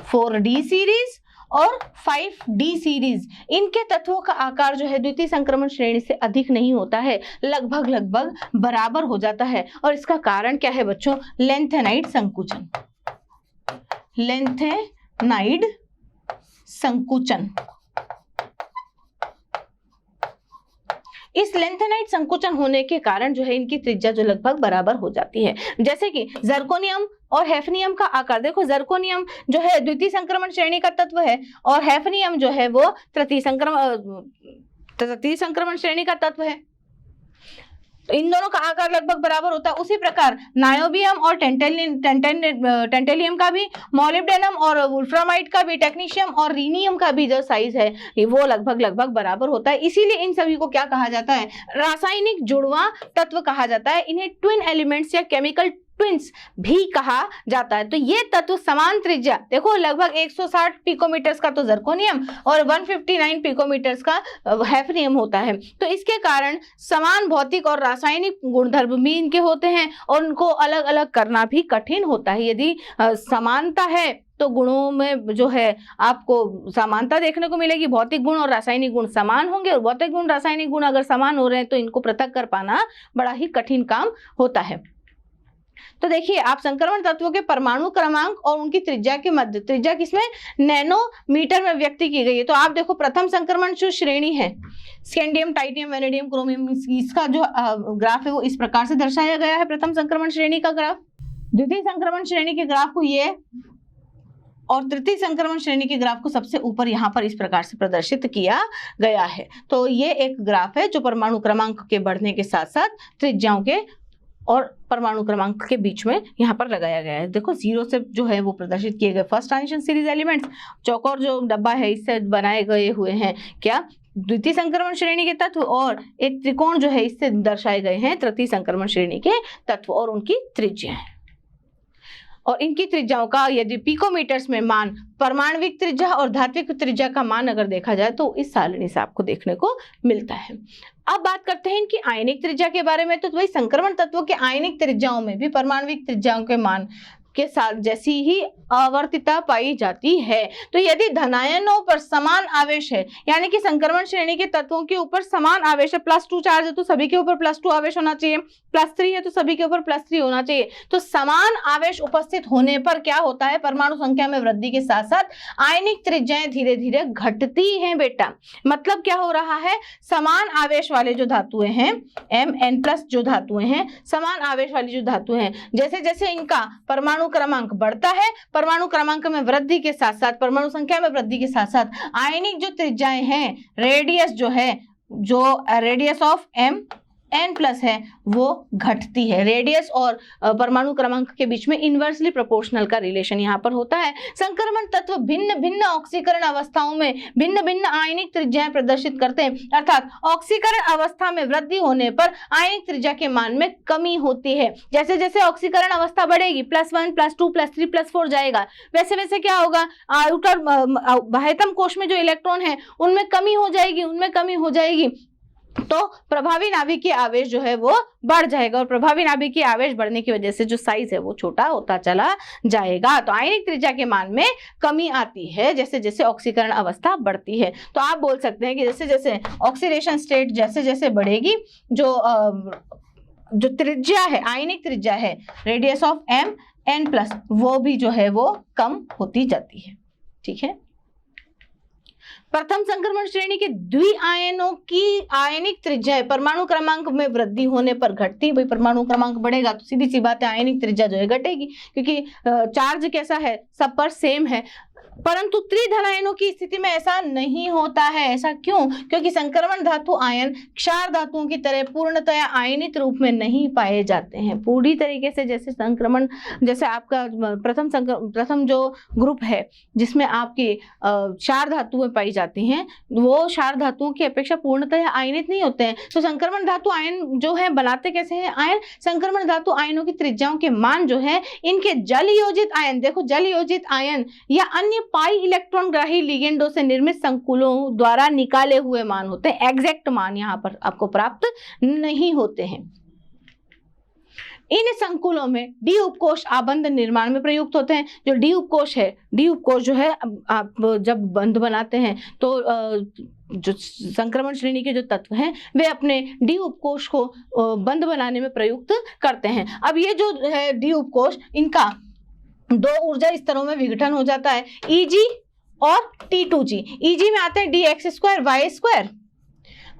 4d सीरीज और 5d सीरीज, इनके तत्वों का आकार जो है द्वितीय संक्रमण श्रेणी से अधिक नहीं होता है, लगभग बराबर हो जाता है। और इसका कारण क्या है बच्चों, लेंथेनाइड संकुचन, लेंथेनाइड संकुचन। इस लेंथेनाइड संकुचन होने के कारण जो है इनकी त्रिज्या जो लगभग बराबर हो जाती है। जैसे कि जर्कोनियम और हैफनियम का आकार देखो, जर्कोनियम जो है द्वितीय संक्रमण श्रेणी का तत्व है और हैफनियम जो है वो तृतीय संक्रमण श्रेणी का तत्व है। तो इन दोनों का आकार लगभग बराबर होता है। उसी प्रकार नायोबियम और टेंटेलियम का भी, मॉलिब्डेनम और वुल्फ्रामाइड का भी, टेक्नीशियम और रीनियम का भी जो साइज है वो लगभग बराबर होता है। इसीलिए इन सभी को क्या कहा जाता है, रासायनिक जुड़वां तत्व कहा जाता है। इन्हें ट्विन एलिमेंट्स या केमिकल ट्विंस भी कहा जाता है। तो ये तत्व समान त्रिज्या देखो, लगभग 160 पिकोमीटर्स का तो जर्कोनियम और 159 पिकोमीटर्स का हैफनियम होता है। तो इसके कारण समान भौतिक और रासायनिक गुणधर्म भी इनके होते हैं और उनको अलग अलग करना भी कठिन होता है। यदि समानता है तो गुणों में जो है आपको समानता देखने को मिलेगी, भौतिक गुण और रासायनिक गुण समान होंगे और भौतिक गुण रासायनिक गुण अगर समान हो रहे हैं तो इनको पृथक कर पाना बड़ा ही कठिन काम होता है। तो देखिए आप संक्रमण तत्वों के परमाणु क्रमांक और उनकी त्रिज्या के मध्य, त्रिज्या किसमें, नैनोमीटर में व्यक्त की गई है। तो आप देखो प्रथम संक्रमण जो श्रेणी है स्कैंडियम, टाइटेनियम, वैनेडियम, क्रोमियम, इसका जो ग्राफ है वो इस प्रकार से दर्शाया गया है, प्रथम संक्रमण श्रेणी का ग्राफ। द्वितीय संक्रमण श्रेणी के ग्राफ को ये और तृतीय संक्रमण श्रेणी के ग्राफ को सबसे ऊपर यहाँ पर इस प्रकार से प्रदर्शित किया गया है। तो ये एक ग्राफ है जो परमाणु क्रमांक के बढ़ने के साथ साथ त्रिज्याओं के और परमाणु क्रमांक के बीच में यहाँ पर लगाया गया है। देखो 0 से जो है वो प्रदर्शित किए गए फर्स्ट ट्रांजिशन सीरीज एलिमेंट्स, चौकोर जो डब्बा है इससे बनाए गए हुए हैं क्या, द्वितीय संक्रमण श्रेणी के तत्व, और एक त्रिकोण जो है इससे दर्शाए गए हैं तृतीय संक्रमण श्रेणी के तत्व और उनकी त्रिज्या है। और इनकी त्रिज्याओं का यदि पिकोमीटर्स में मान, परमाणविक त्रिज्या और धात्विक त्रिज्या का मान अगर देखा जाए तो इस सारणी से आपको देखने को मिलता है। अब बात करते हैं इनकी आयनिक त्रिज्या के बारे में। तो वही संक्रमण तत्वों के आयनिक त्रिज्याओं में भी परमाणविक त्रिज्याओं के मान के साथ जैसी ही आवर्तिता पाई जाती है। तो यदि धनायनों पर समान आवेश है, यानी कि संक्रमण श्रेणी के तत्वों के ऊपर समान आवेश है, +2 चार्ज है तो सभी के ऊपर +2 आवेश होना चाहिए, +3 है तो सभी के ऊपर +3 होना चाहिए। तो समान आवेश उपस्थित होने पर क्या होता है, परमाणु संख्या में वृद्धि के साथ साथ आयनिक त्रिज्याएं धीरे धीरे घटती हैं बेटा। मतलब क्या हो रहा है, समान आवेश वाले जो धातुएं हैं Mn+ जो धातुएं हैं, समान आवेश वाली जो धातुएं हैं, जैसे जैसे इनका परमाणु क्रमांक बढ़ता है, परमाणु क्रमांक में वृद्धि के साथ साथ, परमाणु संख्या में वृद्धि के साथ साथ आयनिक जो त्रिज्याएं हैं, रेडियस जो है, जो रेडियस ऑफ Mn+ है वो घटती है। रेडियस और परमाणु क्रमांक के बीच में इनवर्सली प्रोपोर्शनल का रिलेशन यहाँ पर होता है। संक्रमण तत्व भिन्न भिन्न ऑक्सीकरण अवस्थाओं में भिन्न भिन्न आयनिक त्रिज्याएं प्रदर्शित करते हैं, अर्थात ऑक्सीकरण अवस्था में वृद्धि होने पर आयनिक त्रिज्या के मान में कमी होती है। जैसे जैसे ऑक्सीकरण अवस्था बढ़ेगी, +1 +2 +3 +4 जाएगा, वैसे वैसे क्या होगा, आउटर बाह्यतम कोश में जो इलेक्ट्रॉन है उनमें कमी हो जाएगी, तो प्रभावी नाभिकीय आवेश जो है वो बढ़ जाएगा और प्रभावी नाभिकीय आवेश बढ़ने की वजह से जो साइज है वो छोटा होता चला जाएगा। तो आयनिक त्रिज्या के मान में कमी आती है जैसे जैसे ऑक्सीकरण अवस्था बढ़ती है। तो आप बोल सकते हैं कि जैसे जैसे ऑक्सीडेशन स्टेट जैसे जैसे बढ़ेगी, जो त्रिज्या है, आयनिक त्रिज्या है, रेडियस ऑफ Mn+, वो भी जो है वो कम होती जाती है। ठीक है। प्रथम संक्रमण श्रेणी के द्विआयनों की आयनिक त्रिज्या परमाणु क्रमांक में वृद्धि होने पर घटती है। भाई परमाणु क्रमांक बढ़ेगा तो सीधी सी बात है आयनिक त्रिज्या जो है घटेगी, क्योंकि चार्ज कैसा है, सब पर सेम है। परंतु त्रिधनायनों की स्थिति में ऐसा नहीं होता है। ऐसा क्यों? क्योंकि संक्रमण धातु आयन क्षार धातुओं की तरह पूर्णतया आयनित रूप में नहीं पाए जाते हैं। पूरी तरीके से जैसे संक्रमण, जैसे आपका प्रथम जो ग्रुप है जिसमें आपकी क्षार धातुएं पाई जाती हैं, वो क्षार धातुओं की अपेक्षा पूर्णतया आयनित नहीं होते हैं। तो संक्रमण धातु आयन जो है बनाते कैसे हैं आयन? संक्रमण धातु आयनों की त्रिज्याओं के मान जो है इनके जल योजित आयन, देखो जल योजित आयन या अन्य पाई इलेक्ट्रॉन ग्राही लिगेंडों से निर्मित संकुलों द्वारा निकाले हुए मान होते हैं। एग्जैक्ट मान यहाँ पर आपको प्राप्त नहीं होते हैं। इन संकुलों में डी उपकोष आबंध निर्माण में प्रयुक्त होते हैं। जो डी उपकोष है, डी उपकोष जो है आप जब बंध बनाते हैं तो जो संक्रमण श्रेणी के जो तत्व हैं वे अपने डी उपकोष को बंध बनाने में प्रयुक्त करते हैं। अब ये जो है डी उपकोष, इनका दो ऊर्जा स्तरों में विघटन हो जाता है, Eg और T2G। Eg में आते हैं dx² y²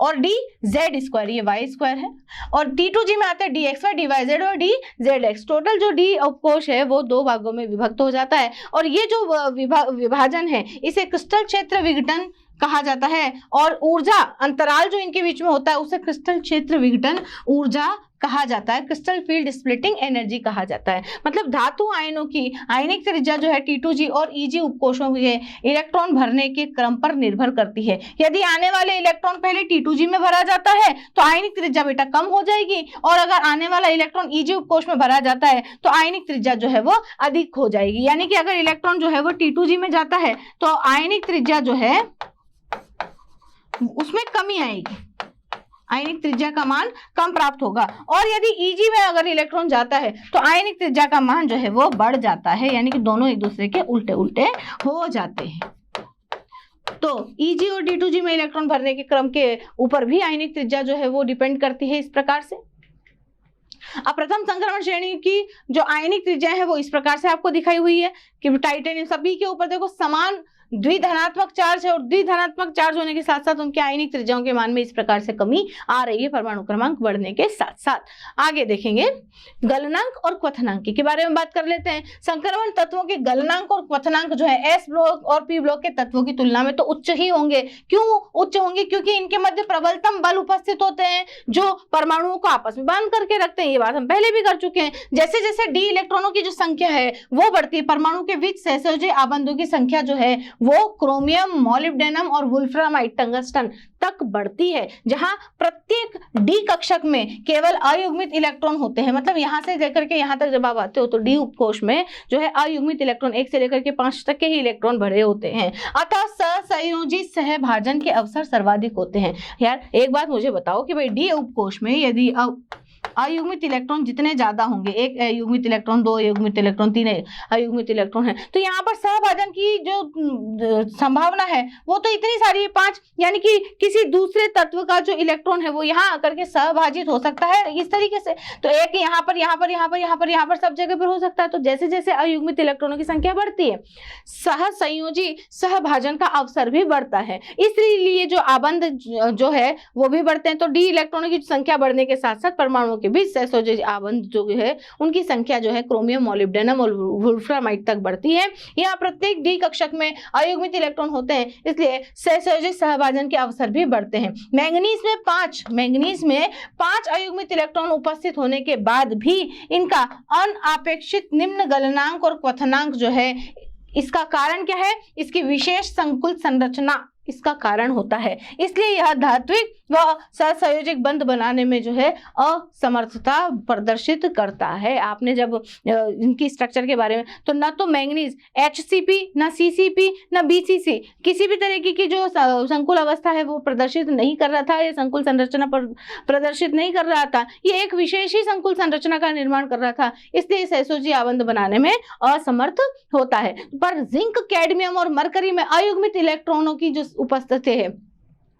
और dz², ये y² है, और T2G में आते हैं dxy dyz और dzx। टोटल जो डी उपकोष है वो दो भागों में विभक्त हो जाता है, और ये जो विभाजन है इसे क्रिस्टल क्षेत्र विघटन कहा जाता है, और ऊर्जा अंतराल जो इनके बीच में होता है उसे क्रिस्टल क्षेत्र विघटन ऊर्जा कहा जाता है, क्रिस्टल फील्ड स्प्लिटिंग एनर्जी कहा जाता है। मतलब धातु आयनों की आयनिक त्रिज्या जो है T2G और Eg उपकोषों के इलेक्ट्रॉन भरने के क्रम पर निर्भर करती है। यदि आने वाले इलेक्ट्रॉन पहले T2G में भरा जाता है तो आयनिक त्रिज्या बेटा कम हो जाएगी, और अगर आने वाला इलेक्ट्रॉन Eg उपकोष में भरा जाता है तो आयनिक त्रिज्या जो है वो अधिक हो जाएगी। यानी कि अगर इलेक्ट्रॉन जो है वो T2G में जाता है तो आयनिक त्रिज्या जो है उसमें कमी आएगी, आयनिक त्रिज्या का मान कम प्राप्त होगा। और यदि Eg में अगर इलेक्ट्रॉन जाता है तो आयनिक त्रिज्या का मान जो है वो बढ़ जाता है, यानी कि दोनों एक दूसरे के उल्टे उल्टे हो जाते हैं। तो Eg और T2G में इलेक्ट्रॉन भरने के क्रम के ऊपर भी आयनिक त्रिज्या जो है वो डिपेंड करती है इस प्रकार से। अब प्रथम संक्रमण श्रेणी की जो आयनिक त्रिज्या है वो इस प्रकार से आपको दिखाई हुई है कि टाइटेनियम सभी के ऊपर देखो समान द्विधनात्मक चार्ज है, और द्विधनात्मक चार्ज होने के साथ साथ उनके आयनिक त्रिज्याओं के मान में इस प्रकार से कमी आ रही है परमाणु क्रमांक बढ़ने के साथ साथ। आगे देखेंगे गलनांक और क्वथनांक के बारे में बात कर लेते हैं। संक्रमण तत्वों के गलनांक और क्वथनांक जो है एस ब्लॉक और पी ब्लॉक के तत्वों की तुलना में तो उच्च ही होंगे। क्यों उच्च होंगे? क्योंकि इनके मध्य प्रबलतम बल उपस्थित होते हैं जो परमाणुओं को आपस में बांध करके रखते हैं। ये बात हम पहले भी कर चुके हैं। जैसे जैसे डी इलेक्ट्रॉनों की जो संख्या है वो बढ़ती है, परमाणु के बीच सहसंयोजी आबंधों की संख्या जो है वो क्रोमियम, मोलिब्डेनम और वुल्फ्रामाइट, टंगस्टन तक बढ़ती है, जहां प्रत्येक डी कक्षक में केवल अयुग्मित इलेक्ट्रॉन होते हैं। मतलब यहां से लेकर के यहां तक जब आप आते हो तो डी उपकोष में जो है अयुग्मित इलेक्ट्रॉन 1 से लेकर के 5 तक के ही इलेक्ट्रॉन भरे होते हैं। अतः सहसंयोजी सहभाजन के अवसर सर्वाधिक होते हैं। यार एक बात मुझे बताओ कि भाई डी उपकोष में यदि अयुग्मित इलेक्ट्रॉन जितने ज्यादा होंगे, 1 अयुग्मित इलेक्ट्रॉन, 2 अयुग्मित इलेक्ट्रॉन, 3 अयुग्मित इलेक्ट्रॉन है, तो यहाँ पर सहभाजन की जो संभावना है वो तो इतनी सारी है 5, यानी कि किसी दूसरे तत्व का जो इलेक्ट्रॉन है वो यहाँ आकर के सहभाजित हो सकता है इस तरीके से। तो एक यहाँ पर यहाँ पर यहाँ पर यहाँ पर यहाँ पर सब जगह पर हो सकता है। तो जैसे जैसे अयुग्मित इलेक्ट्रॉनों की संख्या बढ़ती है सहसंयोजी सहभाजन का अवसर भी बढ़ता है, इसलिए जो आबंध जो है वो भी बढ़ते हैं। तो डी इलेक्ट्रॉनों की संख्या बढ़ने के साथ साथ परमाणुओं के बीच सहसंयोजी आबंध जो है उनकी संख्या जो है क्रोमियम, मोलिब्डेनम और वुल्फ्रामाइट तक बढ़ती है। यहाँ प्रत्येक डी कक्षक में अयुग्मित इलेक्ट्रॉन होते हैं, इसलिए सहसंयोजी सहभाजन के अवसर भी बढ़ते हैं। मैंगनीज में 5 अयुग्मित इलेक्ट्रॉन उपस्थित होने के बाद भी इनका अनापेक्षित निम्न गलनांक और क्वथनांक जो है, इसका कारण क्या है? इसकी विशेष संकुल संरचना इसका कारण होता है। इसलिए यह धात्विक व सहसंयोजक बंध बनाने में जो है असमर्थता प्रदर्शित करता है। आपने जब इनकी स्ट्रक्चर के बारे में, तो न तो मैंगनीज HCP, न CCP, न BCC किसी भी तरीके की जो संकुल अवस्था है वो प्रदर्शित नहीं कर रहा था, ये संकुल संरचना पर प्रदर्शित नहीं कर रहा था, ये एक विशेष ही संकुल संरचना का निर्माण कर रहा था, इसलिए सहसंयोजी आबंध बनाने में असमर्थ होता है। पर जिंक, कैडमियम और मरकरी में अयुग्मित इलेक्ट्रॉनों की जो उपस्थिति है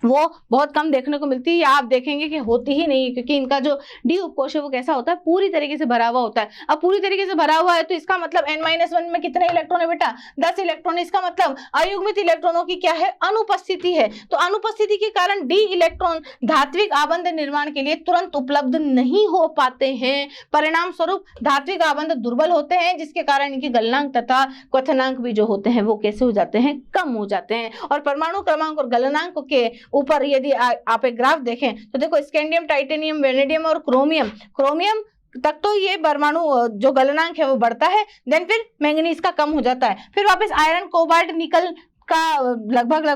वो बहुत कम देखने को मिलती है, या आप देखेंगे कि होती ही नहीं, क्योंकि इनका जो डी उपकोष है वो कैसा होता है, पूरी तरीके से भरा हुआ होता है। अब पूरी तरीके से भरा हुआ है तो इसका मतलब n-1 में कितने इलेक्ट्रॉन है बेटा, 10 इलेक्ट्रॉन। इसका मतलब अयुग्मित इलेक्ट्रॉनों की क्या है, अनुपस्थिति है। तो अनुपस्थिति के कारण डी इलेक्ट्रॉन धात्विक आबंध निर्माण के लिए तुरंत उपलब्ध नहीं हो पाते हैं। परिणाम स्वरूप धात्विक आबंध दुर्बल होते हैं, जिसके कारण इनके गलनांक तथा क्वथनांक भी जो होते हैं वो कैसे हो जाते हैं, कम हो जाते हैं। और परमाणु क्रमांक और गलनांक के ऊपर यदि आप एक ग्राफ देखें तो देखो, स्कैंडियम, टाइटेनियम, वेनेडियम और क्रोमियम तक तो ये परमाणु जो गलनांक है वो बढ़ता है, देन फिर मैंगनीज का कम हो जाता है, फिर वापस आयरन, कोबाल्ट, निकल का लगभग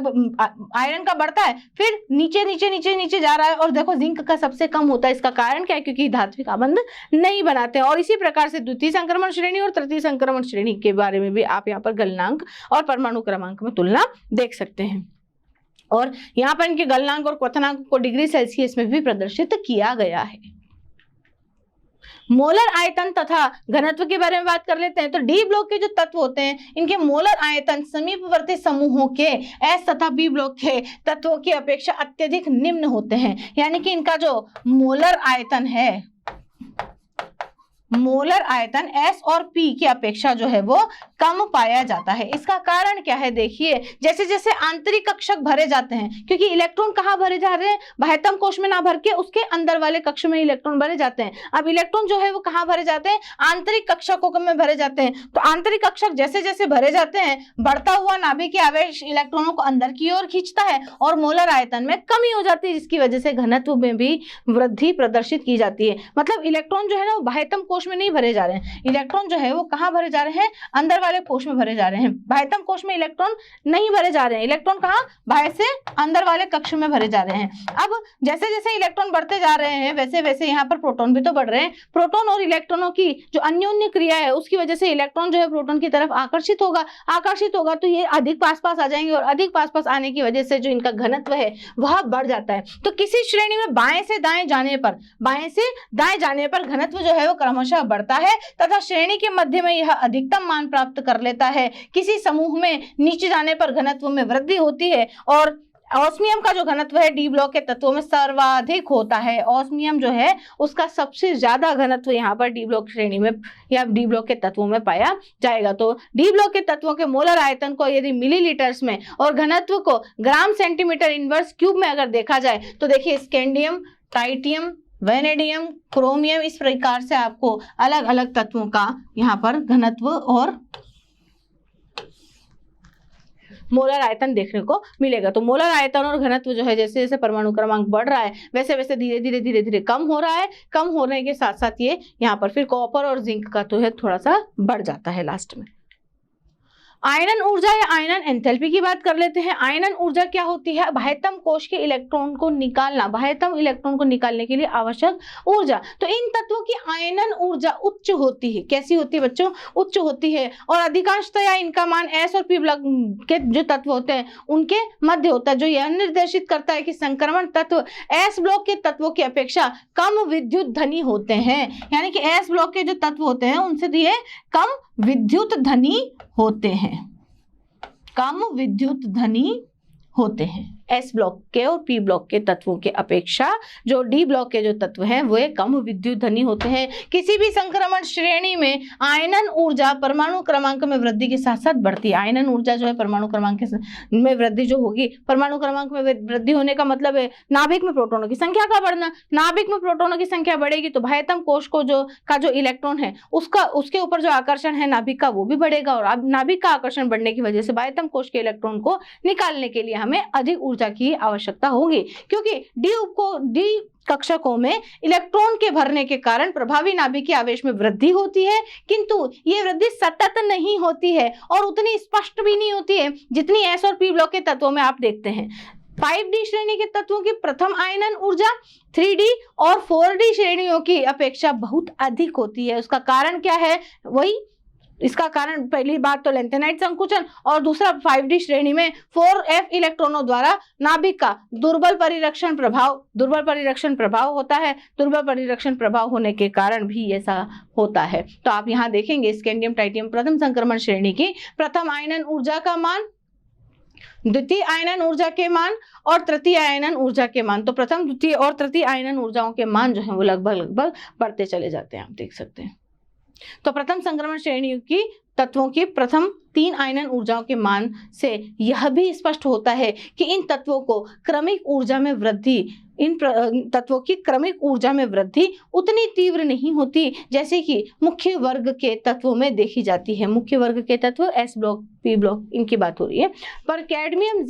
आयरन का बढ़ता है, फिर नीचे नीचे नीचे नीचे जा रहा है, और देखो जिंक का सबसे कम होता है। इसका कारण क्या है, क्योंकि धात्विक आबंध नहीं बनाते हैं। और इसी प्रकार से द्वितीय संक्रमण श्रेणी और तृतीय संक्रमण श्रेणी के बारे में भी आप यहाँ पर गलनांक और परमाणु क्रमांक में तुलना देख सकते हैं। और यहाँ पर इनके गलनांक और क्वथनांक को डिग्री सेल्सियस में भी प्रदर्शित किया गया है। मोलर आयतन तथा घनत्व के बारे में बात कर लेते हैं। तो डी ब्लॉक के जो तत्व होते हैं, इनके मोलर आयतन समीपवर्ती समूहों के एस तथा बी ब्लॉक के तत्वों की अपेक्षा अत्यधिक निम्न होते हैं। यानी कि इनका जो मोलर आयतन है, मोलर आयतन एस और पी की अपेक्षा जो है वो कम पाया जाता है। इसका कारण क्या है, देखिए, जैसे जैसे आंतरिक कक्षक भरे जाते हैं, क्योंकि इलेक्ट्रॉन कहाँ भरे जा रहे हैं, बाह्यतम कोश में ना भर के उसके अंदर वाले कक्ष में इलेक्ट्रॉन भरे जाते हैं। अब इलेक्ट्रॉन जो है वो कहाँ भरे जाते हैं, आंतरिक कक्षकों में भरे जाते हैं। तो आंतरिक कक्षक जैसे जैसे भरे जाते हैं, बढ़ता हुआ नाभिकीय आवेश इलेक्ट्रॉनों को अंदर की ओर खींचता है और मोलर आयतन में कमी हो जाती है, जिसकी वजह से घनत्व में भी वृद्धि प्रदर्शित की जाती है। मतलब इलेक्ट्रॉन जो है ना वो बाह्यतम कोश में नहीं भरे जा रहे हैं, इलेक्ट्रॉन जो है वो कहाँ भरे जा रहे हैं, अंदर वाले कोश में भरे जा रहे हैं। बाह्यतम कोश में इलेक्ट्रॉन नहीं भरे जा रहे हैं, इलेक्ट्रॉन कहाँ, बाह्य से अंदर वाले कक्ष में भरे जा रहे हैं। अब जैसे जैसे इलेक्ट्रॉन बढ़ते जा रहे हैं, वैसे वैसे यहाँ पर प्रोटॉन भी तो बढ़ रहे हैं। प्रोटॉन और इलेक्ट्रॉनों की जो अन्योन्य क्रिया है, उसकी वजह से इलेक्ट्रॉन जो है प्रोटॉन की तरफ आकर्षित होगा तो ये अधिक पास पास आ जाएंगे, और अधिक पास पास आने की वजह से जो इनका घनत्व है वह बढ़ जाता है। तो किसी श्रेणी में बाएं से दाएं जाने पर घनत्व जो है वो क्रमशः बढ़ता है तथा श्रेणी के मध्य में यह अधिकतम मान प्राप्त कर लेता है। किसी समूह में नीचे जाने पर घनत्व में वृद्धि होती है, और ऑस्मियम का जो घनत्व है डी ब्लॉक के तत्वों में सर्वाधिक होता है। ऑस्मियम जो है उसका सबसे ज्यादा घनत्व यहाँ पर डी ब्लॉक श्रेणी में या डी ब्लॉक के तत्वों में पाया जाएगा। तो डी ब्लॉक के तत्वों के मोलर आयतन को यदि मिलीलीटर्स में और घनत्व को ग्राम सेंटीमीटर इनवर्स क्यूब में अगर देखा जाए तो देखिए, स्कैंडियम, टाइटियम, वेनेडियम, क्रोमियम, इस प्रकार से आपको अलग अलग तत्वों का यहाँ पर घनत्व और मोलर आयतन देखने को मिलेगा। तो मोलर आयतन और घनत्व जो है जैसे जैसे परमाणु क्रमांक बढ़ रहा है, वैसे वैसे धीरे धीरे कम हो रहा है। कम होने के साथ साथ ये यहाँ पर फिर कॉपर और जिंक का तो है थोड़ा सा बढ़ जाता है लास्ट में। आयनन ऊर्जा या आयनन एंथैल्पी की बात कर लेते हैं। आयनन ऊर्जा क्या होती है, बाह्यतम कोश के इलेक्ट्रॉन को निकालना, बाह्यतम इलेक्ट्रॉन को निकालने के लिए आवश्यक ऊर्जा। तो इन तत्वों की आयनन ऊर्जा उच्च होती है। कैसी होती है बच्चों, उच्च होती है, और अधिकांशतः इनका मान एस और पी ब्लॉक के जो तत्व होते हैं उनके मध्य होता है, जो यह निर्देशित करता है कि संक्रमण तत्व एस ब्लॉक के तत्वों की अपेक्षा कम विद्युत धनी होते हैं। यानी कि एस ब्लॉक के जो तत्व होते हैं उनसे ये कम विद्युत धनी होते हैं, कम विद्युत धनी होते हैं। एस ब्लॉक के और पी ब्लॉक के तत्वों के अपेक्षा जो डी ब्लॉक के जो तत्व हैं वे कम विद्युत धनी होते हैं। किसी भी संक्रमण श्रेणी में आयनन ऊर्जा परमाणु क्रमांक में वृद्धि के साथ साथ बढ़ती है। आयनन ऊर्जा जो है परमाणु क्रमांक में वृद्धि जो होगी, परमाणु क्रमांक में वृद्धि होने का मतलब है नाभिक में प्रोटॉनों की संख्या का बढ़ना। नाभिक में प्रोटॉनों की संख्या बढ़ेगी तो बाह्यतम कोश को जो इलेक्ट्रॉन है उसके ऊपर जो आकर्षण है नाभिक का वो भी बढ़ेगा, और अब नाभिक का आकर्षण बढ़ने की वजह से बाह्यतम कोश के इलेक्ट्रॉन को निकालने के लिए हमें अधिक ऊर्जा की आवश्यकता होगी, क्योंकि डी कक्षकों में इलेक्ट्रॉन के भरने के कारण प्रभावी नाभिकीय आवेश में वृद्धि होती है, किंतु ये वृद्धि सतत नहीं होती है और उतनी स्पष्ट भी नहीं होती है जितनी एस और पी ब्लॉक के तत्वों में आप देखते हैं। 5D श्रेणी के तत्वों की प्रथम आयनन ऊर्जा 3D और 4D श्रेणियों की अपेक्षा बहुत अधिक होती है। उसका कारण क्या है, वही इसका कारण पहली बात तो लेंथेनाइट संकुचन, और दूसरा 5D श्रेणी में 4f इलेक्ट्रॉनों द्वारा नाभिक का दुर्बल परिरक्षण प्रभाव होता है। दुर्बल परिरक्षण प्रभाव होने के कारण भी ऐसा होता है। तो आप यहाँ देखेंगे स्कैंडियम टाइटियम प्रथम संक्रमण श्रेणी की प्रथम आयनन ऊर्जा का मान द्वितीय आयनन ऊर्जा के मान और तृतीय आयनन ऊर्जा के मान। तो प्रथम, द्वितीय और तृतीय आयनन ऊर्जाओं के मान जो है वो लगभग बढ़ते चले जाते हैं, आप देख सकते हैं। तो प्रथम संक्रमण श्रेणी की तत्वों की प्रथम 3 आयनन ऊर्जाओं के मान से यह भी स्पष्ट होता है कि इन तत्वों की क्रमिक ऊर्जा में वृद्धि उतनी तीव्र नहीं होती जैसे कि मुख्य वर्ग के तत्वों में देखी जाती है। मुख्य वर्ग के तत्व एस ब्लॉक, पी ब्लॉक, इनकी बात हो रही है। पर कैडमियम,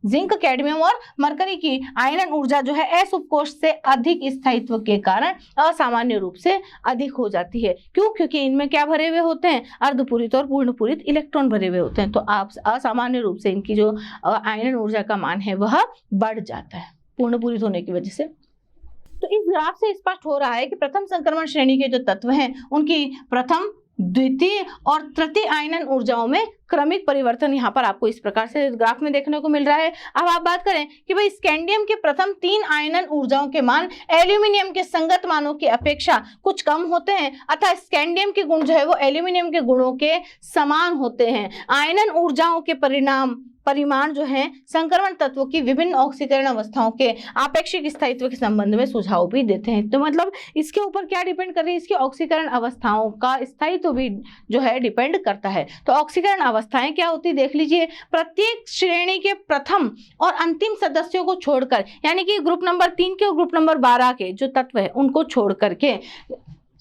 जिंक, कैडमियम और मरकरी की आयनन ऊर्जा जो है एस उपकोष से अधिक स्थायित्व के कारण असामान्य रूप से अधिक हो जाती है। क्यों? क्योंकि इनमें क्या भरे हुए होते हैं? अर्धपूरित और पूर्णपूरित इलेक्ट्रॉन भरे हुए होते हैं। तो आप असामान्य रूप से इनकी जो आयनन ऊर्जा का मान है वह बढ़ जाता है पूर्णपूरित होने की वजह से। तो इस ग्राफ से स्पष्ट हो रहा है कि प्रथम संक्रमण श्रेणी के जो तत्व हैं उनकी प्रथम, द्वितीय और तृतीय आयनन ऊर्जाओं में क्रमिक परिवर्तन यहाँ पर आपको इस प्रकार से ग्राफ में देखने को मिल रहा है। अब आप बात करें कि भाई स्कैंडियम के प्रथम 3 आयनन ऊर्जाओं के मान एल्यूमिनियम के संगत मानों की अपेक्षा कुछ कम होते हैं, अतः स्कैंडियम के गुण जो है वो एल्यूमिनियम के गुणों के समान होते हैं। आयनन ऊर्जाओं के परिमाण जो है संक्रमण तत्वों की विभिन्न ऑक्सीकरण अवस्थाओं के आपेक्षिक स्थायित्व के संबंध में सुझाव भी देते हैं। तो मतलब इसके ऊपर क्या डिपेंड कर रही है? इसकी ऑक्सीकरण अवस्थाओं का स्थायित्व भी जो है डिपेंड करता है। तो ऑक्सीकरण अवस्थाएं क्या होती है देख लीजिए। प्रत्येक श्रेणी के प्रथम और अंतिम सदस्यों को छोड़कर, यानी कि ग्रुप नंबर 3 के और ग्रुप नंबर 12 के जो तत्व है उनको छोड़ करके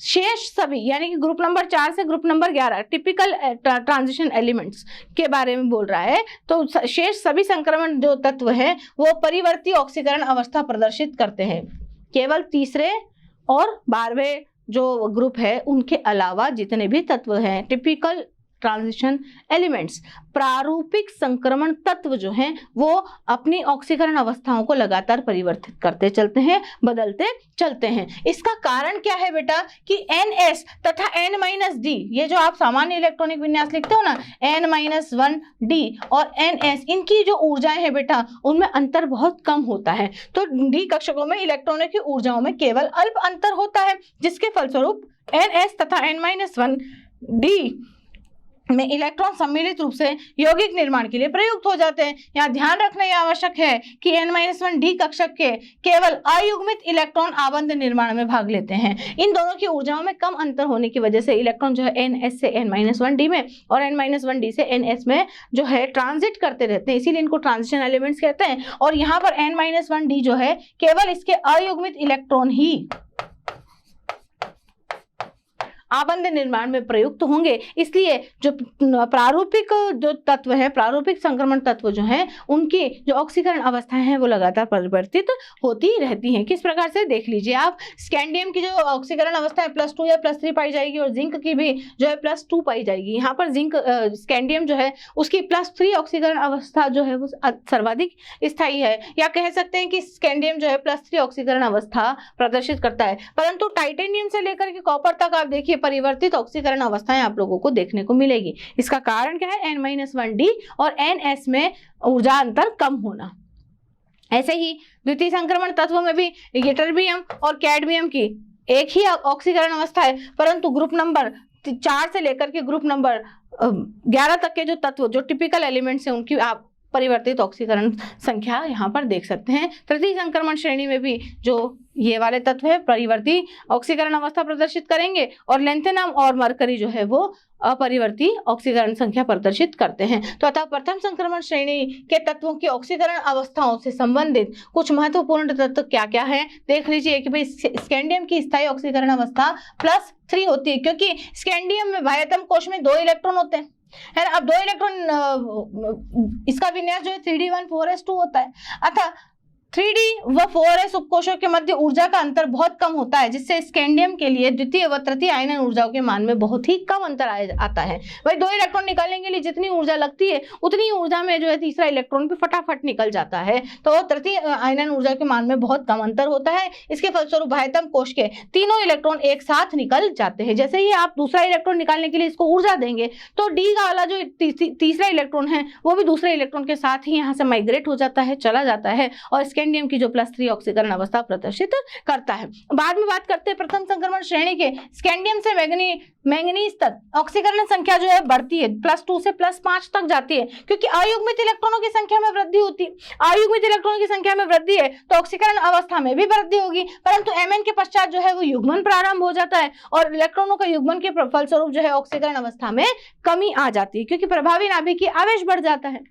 शेष सभी, यानी कि ग्रुप नंबर 4 से group number 11 typical transition elements के बारे में बोल रहा है। तो शेष सभी संक्रमण जो तत्व है वो परिवर्ती ऑक्सीकरण अवस्था प्रदर्शित करते हैं। केवल तीसरे और 12वें जो ग्रुप है उनके अलावा जितने भी तत्व हैं टिपिकल ट्रांजिशन एलिमेंट्स, प्रारूपिक संक्रमण तत्व जो हैं वो अपनी ऑक्सीकरण अवस्थाओं को लगातार परिवर्तित करते चलते हैं, बदलते चलते हैं। इसका कारण क्या है बेटा? कि NS तथा N-D, ये जो आप सामान्य इलेक्ट्रॉनिक विन्यास लिखते हो ना, N-1D और NS, इनकी जो ऊर्जाएं हैं बेटा उनमें अंतर बहुत कम होता है। तो डी कक्षकों में इलेक्ट्रॉनों की ऊर्जाओं में केवल अल्प अंतर होता है, जिसके फलस्वरूप NS तथा N-1D में इलेक्ट्रॉन सम्मिलित रूप से यौगिक निर्माण के लिए प्रयुक्त हो जाते हैं। यहाँ ध्यान रखना यह आवश्यक है कि N-1D कक्षक के केवल अयुग्मित इलेक्ट्रॉन आबंध निर्माण में भाग लेते हैं। इन दोनों की ऊर्जाओं में कम अंतर होने की वजह से इलेक्ट्रॉन जो है NS से N-1D में और N-1D से NS में जो है ट्रांजिट करते रहते हैं, इसीलिए इनको ट्रांजिशन एलिमेंट्स कहते हैं। और यहाँ पर N-1D जो है केवल इसके अयुग्मित इलेक्ट्रॉन ही आबंध निर्माण में प्रयुक्त होंगे। इसलिए जो प्रारूपिक जो तत्व है, प्रारूपिक संक्रमण तत्व जो हैं उनकी जो ऑक्सीकरण अवस्थाएं हैं वो लगातार परिवर्तित होती रहती हैं। किस प्रकार से देख लीजिए आप, स्कैंडियम की जो ऑक्सीकरण अवस्था है +2 या +3 पाई जाएगी और जिंक की भी जो है +2 पाई जाएगी। यहाँ पर जिंक स्कैंडियम जो है उसकी +3 ऑक्सीकरण अवस्था जो है वो सर्वाधिक स्थायी है, या कह सकते हैं कि स्कैंडियम जो है +3 ऑक्सीकरण अवस्था प्रदर्शित करता है। परंतु टाइटेनियम से लेकर के कॉपर तक आप देखिए परिवर्तित ऑक्सीकरण अवस्थाएं आप लोगों को देखने को मिलेगी। इसका कारण क्या है? N-1D और NS में ऊर्जा अंतर कम होना। ऐसे ही द्वितीय संक्रमण तत्वों में भी यट्टरबियम और कैडमियम की एक ही ऑक्सीकरण अवस्था है, परंतु ग्रुप नंबर 4 से लेकर के ग्रुप नंबर 11 तक के जो तत्व जो टिपिकल एलिमेंट्स हैं उनकी आप परिवर्तित ऑक्सीकरण संख्या यहाँ पर देख सकते हैं। तृतीय संक्रमण श्रेणी में भी जो ये वाले तत्व है परिवर्ती ऑक्सीकरण अवस्था प्रदर्शित करेंगे और लेंथेनम और मरकरी जो है वो अपरिवर्ती ऑक्सीकरण संख्या प्रदर्शित करते हैं। तो अतः प्रथम संक्रमण श्रेणी के तत्वों की ऑक्सीकरण अवस्थाओं से संबंधित कुछ महत्वपूर्ण तत्व क्या क्या है देख लीजिए। कि भाई स्कैंडियम की स्थायी ऑक्सीकरण अवस्था +3 होती है, क्योंकि स्कैंडियम में बाह्यतम कोश में 2 इलेक्ट्रॉन होते हैं, है ना। अब 2 इलेक्ट्रॉन, इसका विन्यास जो है 3d1 4s2 होता है, अतः 3d व 4s उपकोशों के मध्य ऊर्जा का अंतर बहुत कम होता है, जिससे स्कैंडियम के लिए द्वितीय व तृतीय आयनन ऊर्जाओं के मान में बहुत ही कम अंतर आता है। भाई 2 इलेक्ट्रॉन निकालने के लिए जितनी ऊर्जा लगती है उतनी ऊर्जा में जो है तीसरा इलेक्ट्रॉन भी फटाफट निकल जाता है, तो तृतीय आयनन ऊर्जा के मान में बहुत कम अंतर होता है। इसके फलस्वरूप बाह्यतम कोश के तीनों इलेक्ट्रॉन एक साथ निकल जाते हैं। जैसे ही आप दूसरा इलेक्ट्रॉन निकालने के लिए इसको ऊर्जा देंगे तो डी वाला जो तीसरा इलेक्ट्रॉन है वो भी दूसरे इलेक्ट्रॉन के साथ ही यहाँ से माइग्रेट हो जाता है, चला जाता है, और स्कैंडियम की जो +3 ऑक्सीकरण अवस्था प्रदर्शित करता है। बाद में बात करते हैं प्रथम संक्रमण श्रेणी के स्कैंडियम से मैंगनीज तक ऑक्सीकरण संख्या जो है बढ़ती है, +2 से +5 तक जाती है, क्योंकि अयुग्मित इलेक्ट्रॉनों की संख्या में वृद्धि होती है। अयुग्मित इलेक्ट्रॉनों की संख्या में वृद्धि है तो ऑक्सीकरण अवस्था में भी वृद्धि होगी, परंतु Mn के पश्चात जो है वो युग्मन प्रारंभ हो जाता है और इलेक्ट्रॉनों का युग्मन के फलस्वरूप जो है ऑक्सीकरण अवस्था में कमी आ जाती है, क्योंकि प्रभावी नाभिक की आवेश बढ़ जाता है।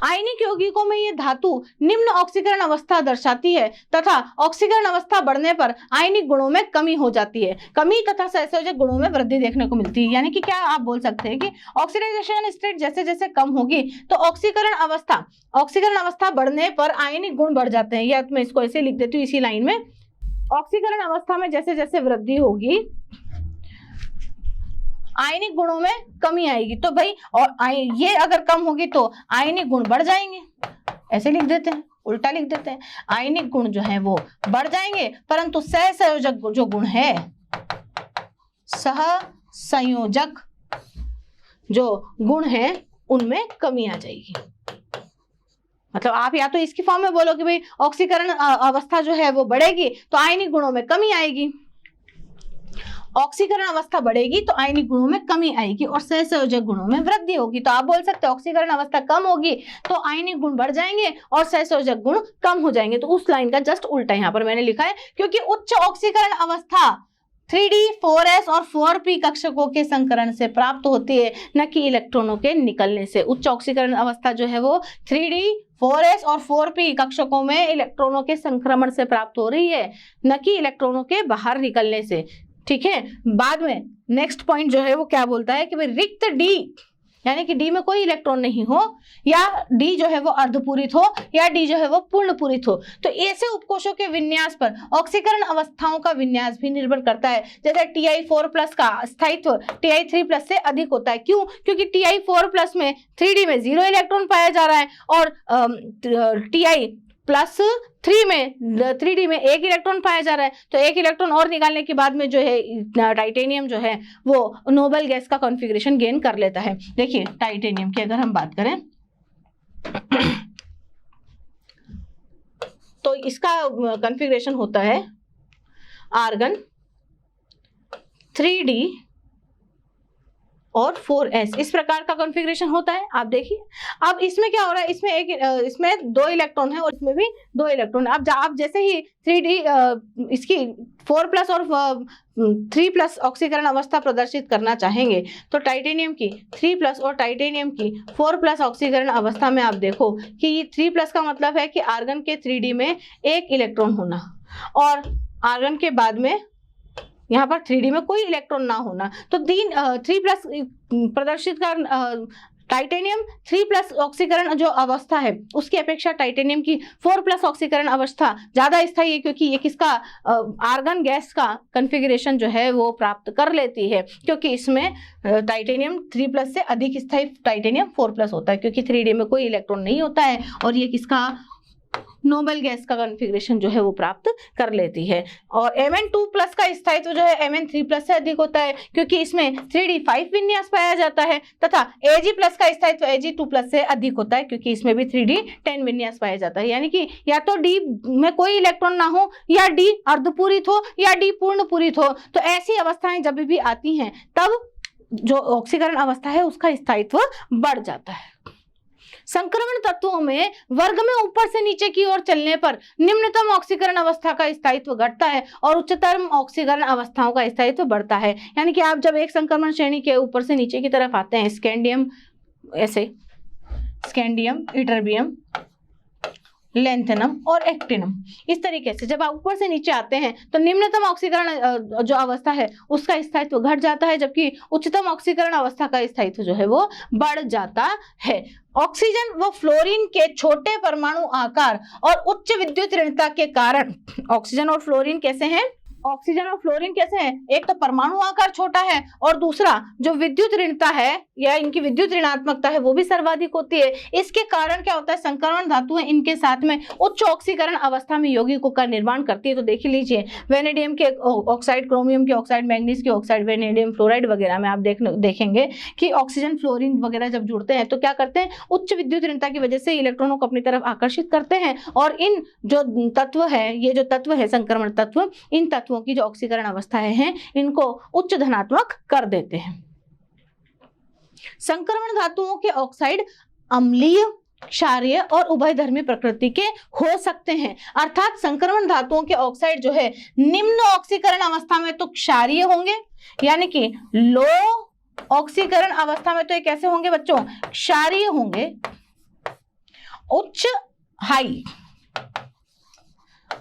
आयनिक यौगिकों में ये धातु निम्न ऑक्सीकरण अवस्था दर्शाती है तथा ऑक्सीकरण अवस्था बढ़ने पर आयनिक गुणों में कमी हो जाती है, कमी तथा सहसंयोजक गुणों में वृद्धि देखने को मिलती है। यानी कि क्या आप बोल सकते हैं कि ऑक्सीडाइजेशन स्टेट जैसे जैसे कम होगी तो ऑक्सीकरण अवस्था बढ़ने पर आयनिक गुण बढ़ जाते हैं। या मैं इसको ऐसे लिख देती हूँ इसी लाइन में, ऑक्सीकरण अवस्था में जैसे जैसे वृद्धि होगी आयनिक गुणों में कमी आएगी। तो भाई और ये अगर कम होगी तो आयनिक गुण बढ़ जाएंगे, ऐसे लिख देते हैं, उल्टा लिख देते हैं, आयनिक गुण जो है वो बढ़ जाएंगे, परंतु सहसंयोजक जो गुण है, सहसंयोजक जो गुण है उनमें कमी आ जाएगी। मतलब आप या तो इसकी फॉर्म में बोलो कि भाई ऑक्सीकरण अवस्था जो है वो बढ़ेगी तो आयनिक गुणों में कमी आएगी, ऑक्सीकरण अवस्था बढ़ेगी तो आयनिक गुणों में कमी आएगी और सहसंयोजक गुणों में वृद्धि होगी। तो आप बोल सकते हैं ऑक्सीकरण अवस्था कम होगी तो आयनिक गुण बढ़ जाएंगे और सहसंयोजक गुण कम हो जाएंगे। तो उस लाइन का जस्ट उल्टा यहाँ पर मैंने लिखा है, क्योंकि उच्च ऑक्सीकरण अवस्था 3d 4s और 4p कक्षकों के संकरण से प्राप्त होती है, न कि इलेक्ट्रॉनों के निकलने से। उच्च ऑक्सीकरण अवस्था जो है वो 3d 4s और 4p कक्षकों में इलेक्ट्रॉनों के संक्रमण से प्राप्त हो रही है, न कि इलेक्ट्रॉनों के बाहर निकलने से। ठीक है, बाद में नेक्स्ट पॉइंट जो है वो क्या बोलता है कि भाई रिक्त D यानी कि D में कोई इलेक्ट्रॉन नहीं हो, या D जो है वो अर्धपूरित हो, या D जो है वो पूर्ण पूरित हो, तो ऐसे उपकोशों के विन्यास पर ऑक्सीकरण अवस्थाओं का विन्यास भी निर्भर करता है। जैसे Ti4+ का स्थायित्व Ti3+ से अधिक होता है। क्यों? क्योंकि Ti4+ में 3d में 0 इलेक्ट्रॉन पाया जा रहा है और Ti+3 में 3d में 1 इलेक्ट्रॉन पाया जा रहा है। तो 1 इलेक्ट्रॉन और निकालने के बाद में जो है टाइटेनियम जो है वो नोबल गैस का कॉन्फ़िगरेशन गेन कर लेता है। देखिए टाइटेनियम की अगर हम बात करें तो इसका कॉन्फ़िगरेशन होता है आर्गन 3d और 4s, इस प्रकार का कॉन्फ़िगरेशन होता है। आप देखिए अब इसमें क्या हो रहा है, इसमें 2 इलेक्ट्रॉन है और इसमें भी 2 इलेक्ट्रॉन है। अब आप जैसे ही 3d इसकी 4+ और 3+ ऑक्सीकरण अवस्था प्रदर्शित करना चाहेंगे तो टाइटेनियम की 3+ और टाइटेनियम की 4+ ऑक्सीकरण अवस्था में आप देखो कि ये 3+ का मतलब है कि आर्गन के 3d में 1 इलेक्ट्रॉन होना और आर्गन के बाद में यहाँ पर 3d में कोई इलेक्ट्रॉन ना होना। तो 3+ प्रदर्शित कर टाइटेनियम 3+ ऑक्सीकरण जो अवस्था है उसकी अपेक्षा टाइटेनियम की 4+ ऑक्सीकरण अवस्था ज्यादा स्थायी है, क्योंकि ये किसका आर्गन गैस का कॉन्फ़िगरेशन जो है वो प्राप्त कर लेती है, क्योंकि इसमें टाइटेनियम 3+ से अधिक स्थायी टाइटेनियम 4+ होता है, क्योंकि 3d में कोई इलेक्ट्रॉन नहीं होता है और ये किसका नोबल गैस का कॉन्फ़िगरेशन जो है वो प्राप्त कर लेती है। और Mn2+ का स्थायित्व जो है Mn3+ से अधिक होता है, क्योंकि इसमें 3d5 विन्यास पाया जाता है, तथा Ag+ का स्थायित्व Ag2+ से अधिक होता है, क्योंकि इसमें भी 3d10 विन्यास पाया जाता है। यानी कि या तो D में कोई इलेक्ट्रॉन ना हो, या D अर्धपूरित हो, या D पूर्ण पूरित हो। तो ऐसी अवस्थाएं जब भी आती हैं तब जो ऑक्सीकरण अवस्था है उसका स्थायित्व बढ़ जाता है। संक्रमण तत्वों में वर्ग में ऊपर से नीचे की ओर चलने पर निम्नतम ऑक्सीकरण अवस्था का स्थायित्व घटता है और उच्चतम ऑक्सीकरण अवस्थाओं का स्थायित्व बढ़ता है। यानी कि आप जब एक संक्रमण श्रेणी के ऊपर से नीचे की तरफ आते हैं, स्कैंडियम ऐसे स्कैंडियम, इटर्बियम, लेंथेनम और एक्टिनम, इस तरीके से जब आप ऊपर से नीचे आते हैं तो निम्नतम ऑक्सीकरण जो अवस्था है उसका स्थायित्व घट जाता है, जबकि उच्चतम ऑक्सीकरण अवस्था का स्थायित्व जो है वो बढ़ जाता है। ऑक्सीजन व फ्लोरीन के छोटे परमाणु आकार और उच्च विद्युत ऋणता के कारण ऑक्सीजन और फ्लोरीन कैसे हैं, ऑक्सीजन और फ्लोरीन कैसे हैं, एक तो परमाणु आकार छोटा है और दूसरा जो विद्युत ऋणता है या इनकी विद्युत ऋणात्मकता है वो भी सर्वाधिक होती है। इसके कारण क्या होता है, संक्रमण धातुएं इनके साथ में उच्च ऑक्सीकरण अवस्था में यौगिकों का निर्माण करती है। तो देख लीजिए वेनेडियम के ऑक्साइड, क्रोमियम के ऑक्साइड, मैग्नीज के ऑक्साइड, वेनेडियम फ्लोराइड वगैरह में आप देखेंगे कि ऑक्सीजन फ्लोरीन वगैरह जब जुड़ते हैं तो क्या करते हैं, उच्च विद्युत ऋणता की वजह से इलेक्ट्रॉनों को अपनी तरफ आकर्षित करते हैं और इन जो तत्व है, ये जो तत्व है संक्रमण तत्व, इन तत्वों की जो ऑक्सीकरण अवस्थाएं हैं इनको उच्च धनात्मक कर देते हैं। संक्रमण धातुओं के ऑक्साइड अम्लीय, क्षारीय और उभयधर्मी प्रकृति के हो सकते हैं। अर्थात संक्रमण धातुओं के ऑक्साइड जो है निम्न ऑक्सीकरण अवस्था में तो क्षारीय होंगे, यानी कि लो ऑक्सीकरण अवस्था में तो ये कैसे होंगे बच्चों, क्षारीय होंगे। उच्च हाई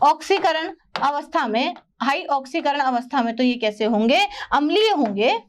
ऑक्सीकरण अवस्था में, हाई ऑक्सीकरण अवस्था में तो ये कैसे होंगे, अम्लीय होंगे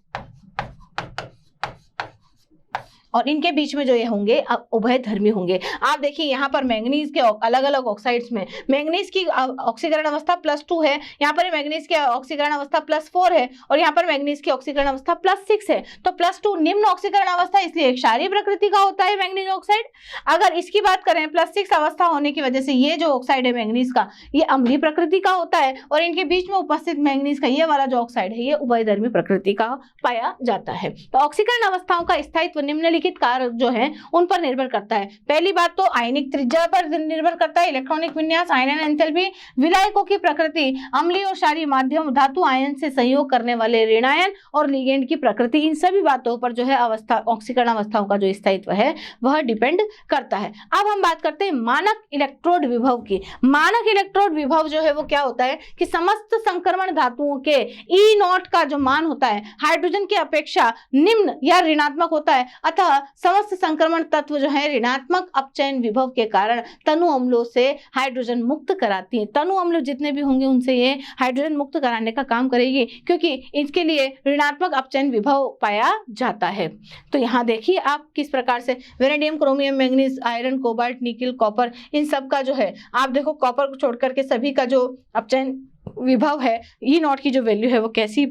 और इनके बीच में जो ये होंगे उभयधर्मी होंगे। आप देखिए यहाँ पर मैंगनीज के अलग अलग ऑक्साइड्स में मैंगनीज की ऑक्सीकरण अवस्था +2 है, यहाँ पर मैंगनीज की ऑक्सीकरण अवस्था +4 है और यहाँ पर मैंगनीज की ऑक्सीकरण अवस्था +6 है। तो +2 निम्न ऑक्सीकरण अवस्था, इसलिए क्षारीय प्रकृति का होता है मैंगनीज ऑक्साइड। अगर इसकी बात करें +6 अवस्था होने की वजह से ये जो ऑक्साइड है मैंगनीज का, ये अम्लीय प्रकृति का होता है और इनके बीच में उपस्थित मैंगनीज का ये वाला जो ऑक्साइड है ये उभयधर्मी प्रकृति का पाया जाता है। तो ऑक्सीकरण अवस्थाओं का स्थायित्व निम्नलिखित कारक जो है उन पर निर्भर करता है। पहली बात तो आयनिक त्रिज्या पर निर्भर करता है, इलेक्ट्रॉनिक विन्यास, आयनन एंथैल्पी, विलायकों की प्रकृति, अम्लीय और क्षारीय माध्यम, धातु आयन से संयोग करने वाले ऋणायन और लिगेंड की प्रकृति, इन सभी बातों पर जो है अवस्था, ऑक्सीकरण अवस्थाओं का जो स्थायित्व है वह डिपेंड करता है। अब हम बात करते हैं मानक इलेक्ट्रोड विभव की। मानक इलेक्ट्रोड विभव जो है वो क्या होता है कि समस्त संक्रमण धातुओं के E0 का जो मान होता है हाइड्रोजन की अपेक्षा निम्न या ऋणात्मक होता है, अतः समस्त संक्रमण तत्व जो है ऋणात्मक अपचयन विभव के कारण तनु अम्लों से हाइड्रोजन मुक्त कराती है। तनु अम्ल जितने भी होंगे उनसे ये हाइड्रोजन मुक्त कराने का काम करेगी क्योंकि इसके लिए ऋणात्मक अपचयन विभव पाया जाता है। तो यहाँ देखिए आप किस प्रकार से vanadium, chromium, manganese, iron, cobalt, nickel, copper, इन सब का जो है आप देखो कॉपर को छोड़ करके सभी का जो अपचयन विभव है E0 की जो वैल्यू है वो कैसी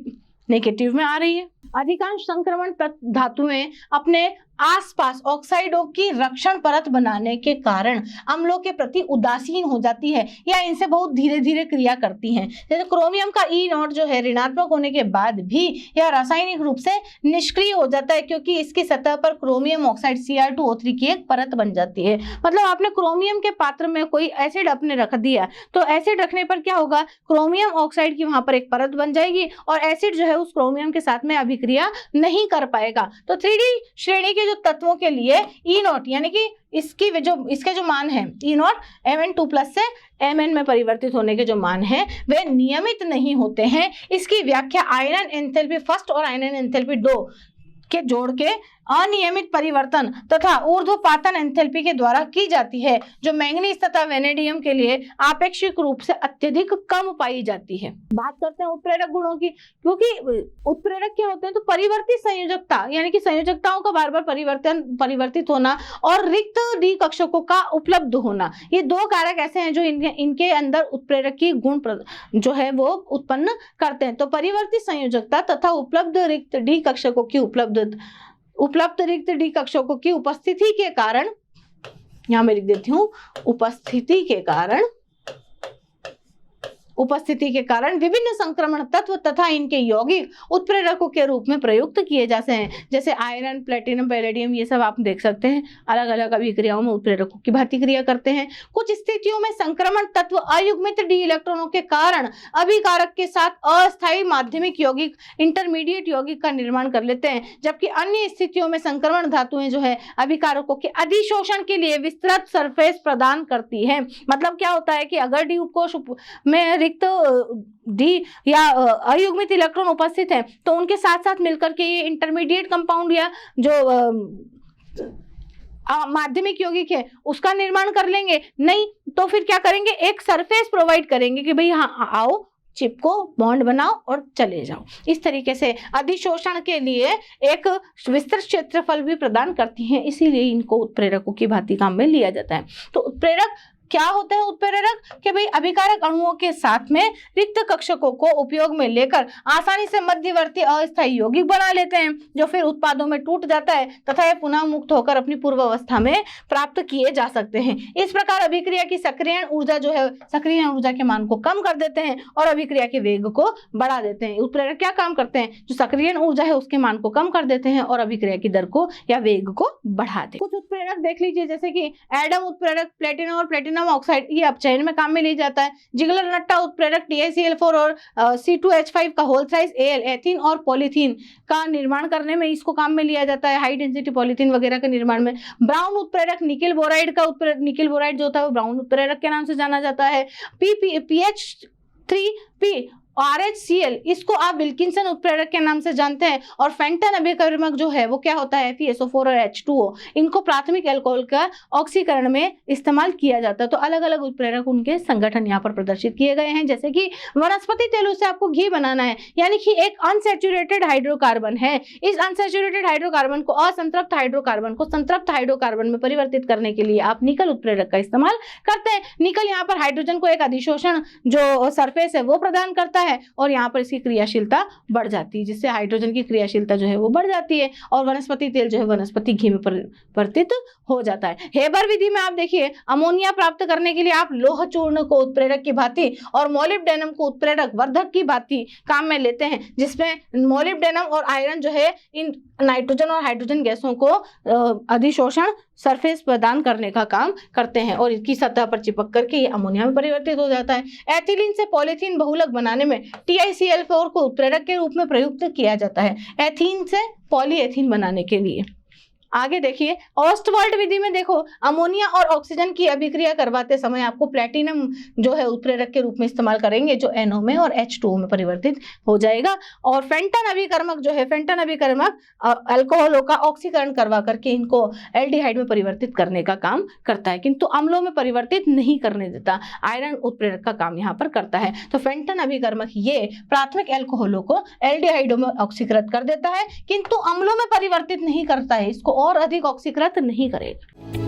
नेगेटिव में आ रही है। अधिकांश संक्रमण धातुएं अपने आसपास ऑक्साइडों की रक्षण परत बनाने के कारण अम्लों के प्रति उदासीन हो जाती है या इनसे बहुत धीरे धीरे क्रिया करती हैं। जैसे क्रोमियम का E0 जो है ऋणात्मक होने के बाद भी यह रासायनिक रूप से निष्क्रिय हो जाता है क्योंकि इसकी सतह पर क्रोमियम ऑक्साइड Cr2O3 की एक परत बन जाती है। मतलब आपने क्रोमियम के पात्र में कोई एसिड आपने रख दिया तो एसिड रखने पर क्या होगा, क्रोमियम ऑक्साइड की वहां पर एक परत बन जाएगी और एसिड जो है उस क्रोमियम के साथ में अभिक्रिया नहीं कर पाएगा। तो 3D श्रेणी के जो तत्वों के लिए E0 यानी कि इसके जो मान है E0 Mn2+ से Mn में परिवर्तित होने के जो मान है वे नियमित नहीं होते हैं। इसकी व्याख्या आयनन एंथैल्पी फर्स्ट और आयनन एंथैल्पी 2 के जोड़ के अनियमित परिवर्तन तथा ऊर्ध्वपातन एंथैल्पी के द्वारा की जाती है जो मैंगनीज तथा वेनेडियम के लिए आपेक्षिक रूप से अत्यधिक कम पाई जाती है। बात करते हैं उत्प्रेरक गुणों की, क्योंकि उत्प्रेरक क्या होते हैं तो परिवर्तित संयोजकता यानी कि संयोजकताओं का बार बार परिवर्तित होना और रिक्त डी कक्षकों का उपलब्ध होना, ये दो कारक ऐसे हैं जो इनके अंदर उत्प्रेरक की गुण जो है वो उत्पन्न करते हैं। तो परिवर्तित संयोजकता तथा उपलब्ध रिक्त डी कक्षकों की उपलब्ध रिक्त डी कक्षकों की उपस्थिति के कारण, यहां मैं लिख देती हूं उपस्थिति के कारण विभिन्न संक्रमण तत्व तथा इनके यौगिक उत्प्रेरकों के रूप में प्रयुक्त किए जाते हैं। जैसे आयरन, प्लेटिनम, पैलेडियम, ये सब आप देख सकते हैं अलग अलग अभिक्रियाओं में उत्प्रेरकों की भांति क्रिया करते हैं। कुछ स्थितियों में संक्रमण तत्व अयुग्मित डी इलेक्ट्रॉनों के कारण अभिकारक के साथ अस्थायी माध्यमिक यौगिक इंटरमीडिएट यौगिक का निर्माण कर लेते हैं, जबकि अन्य स्थितियों में संक्रमण धातुएं जो है अभिकारकों के अधिशोषण के लिए विस्तृत सरफेस प्रदान करती है। मतलब क्या होता है कि अगर डी उपकोष में रिक्त डी या अयुग्मित इलेक्ट्रॉन उपस्थित है तो उनके साथ साथ मिलकर के ये इंटरमीडिएट कंपाउंड या जो माध्यमिक यौगिक है उसका निर्माण कर लेंगे। नहीं तो फिर क्या करेंगे, एक सरफेस प्रोवाइड करेंगे कि भाई हाँ आओ चिपको, बॉन्ड बनाओ और चले जाओ। इस तरीके से अधिशोषण के लिए एक विस्तृत क्षेत्रफल भी प्रदान करती हैं, इसीलिए इनको उत्प्रेरकों की भांति काम में लिया जाता है। तो उत्प्रेरक क्या होते हैं उत्प्रेरक? कि भाई अभिकारक अणुओं के साथ में रिक्त कक्षकों को उपयोग में लेकर आसानी से मध्यवर्ती अस्थायी यौगिक बना लेते हैं, जो फिर उत्पादों में टूट जाता है तथा ये पुनः मुक्त होकर अपनी पूर्व अवस्था में प्राप्त किए जा सकते हैं। इस प्रकार अभिक्रिया की सक्रियण ऊर्जा जो है, सक्रियण ऊर्जा के मान को कम कर देते हैं और अभिक्रिया के वेग को बढ़ा देते हैं। उत्प्रेरक क्या काम करते हैं? जो सक्रियण ऊर्जा है उसके मान को कम कर देते हैं और अभिक्रिया की दर को या वेग को बढ़ा देते हैं। कुछ उत्प्रेरक देख लीजिए, जैसे कि एडम उत्प्रेरक, प्लेटिनम और प्लेटिनम ऑक्साइड, ये अपचयन में काम में लिया जाता है। जिगलर नट्टा उत्प्रेरक TiCl4 और C2H5 का होल साइज Al, एथीन और पॉलीथीन का निर्माण करने में इसको काम में लिया जाता है, हाई डेंसिटी पॉलीथीन वगैरह के निर्माण में। ब्राउन उत्प्रेरक निकिल बोराइड का निकिल बोराइड जो होता है वो ब्राउन उत्प्रेरक के नाम से जाना जाता है। PH3P RHCl, इसको आप विल्किंसन उत्प्रेरक के नाम से जानते हैं। और फेंटन अभिकर्मक जो है वो क्या होता है? FeSO4 और H2O, इनको प्राथमिक अल्कोहल का ऑक्सीकरण में इस्तेमाल किया जाता है। तो अलग अलग उत्प्रेरक, उनके संगठन यहाँ पर प्रदर्शित किए गए हैं। जैसे कि वनस्पति तेलों से आपको घी बनाना है, यानी कि एक अनसैचुरेटेड हाइड्रोकार्बन है, इस अनसैचुरेटेड हाइड्रोकार्बन को असंतृप्त हाइड्रोकार्बन को संतृप्त हाइड्रोकार्बन में परिवर्तित करने के लिए आप निकल उत्प्रेरक का इस्तेमाल करते हैं। निकल यहाँ पर हाइड्रोजन को एक अधिशोषण जो सरफेस है वो प्रदान करता है और यहाँ पर इसकी क्रियाशीलता बढ़ जाती है, जिससे हाइड्रोजन की क्रियाशीलता जो है वो बढ़ जाती है और वनस्पति तेल जो है वनस्पति घी में परिवर्तित हो जाता है। हेबर विधि में आप देखिए, अमोनिया प्राप्त करने के लिए आप लोह चूर्ण को उत्प्रेरक की भांति और मोलिब्डेनम को उत्प्रेरक वर्धक की भांति काम में लेते हैं, जिसमें मोलिब्डेनम और आयरन जो है इन नाइट्रोजन और हाइड्रोजन गैसों को अधिशोषण सरफेस प्रदान करने का काम करते हैं और इसकी सतह पर चिपक करके ये अमोनिया में परिवर्तित हो जाता है। एथिलीन से पॉलीथीन बहुलक बनाने में TiCl4 को उत्प्रेरक के रूप में प्रयुक्त किया जाता है, एथीन से पॉलीएथीन बनाने के लिए। आगे देखिए, ऑस्टवाल्ड विधि में देखो, अमोनिया और ऑक्सीजन की अभिक्रिया करवाते समय आपको प्लेटिनम जो है उत्प्रेरक के रूप में इस्तेमाल करेंगे, जो NO में और H2O में परिवर्तित हो जाएगा। और फेंटन अभिकर्मक जो है, फेंटन अभिकर्मक अल्कोहलों का ऑक्सीकरण करवा करके इनको एल्डिहाइड में परिवर्तित करने का काम करता है, किंतु अम्लों में परिवर्तित नहीं करने देता। आयरन उत्प्रेरक का काम यहाँ पर करता है। तो फेंटन अभिकर्मक ये प्राथमिक अल्कोहलों को एल्डिहाइडों में ऑक्सीकृत कर देता है, किंतु अम्लों में परिवर्तित नहीं करता है, इसको और अधिक ऑक्सीकृत नहीं करेगा।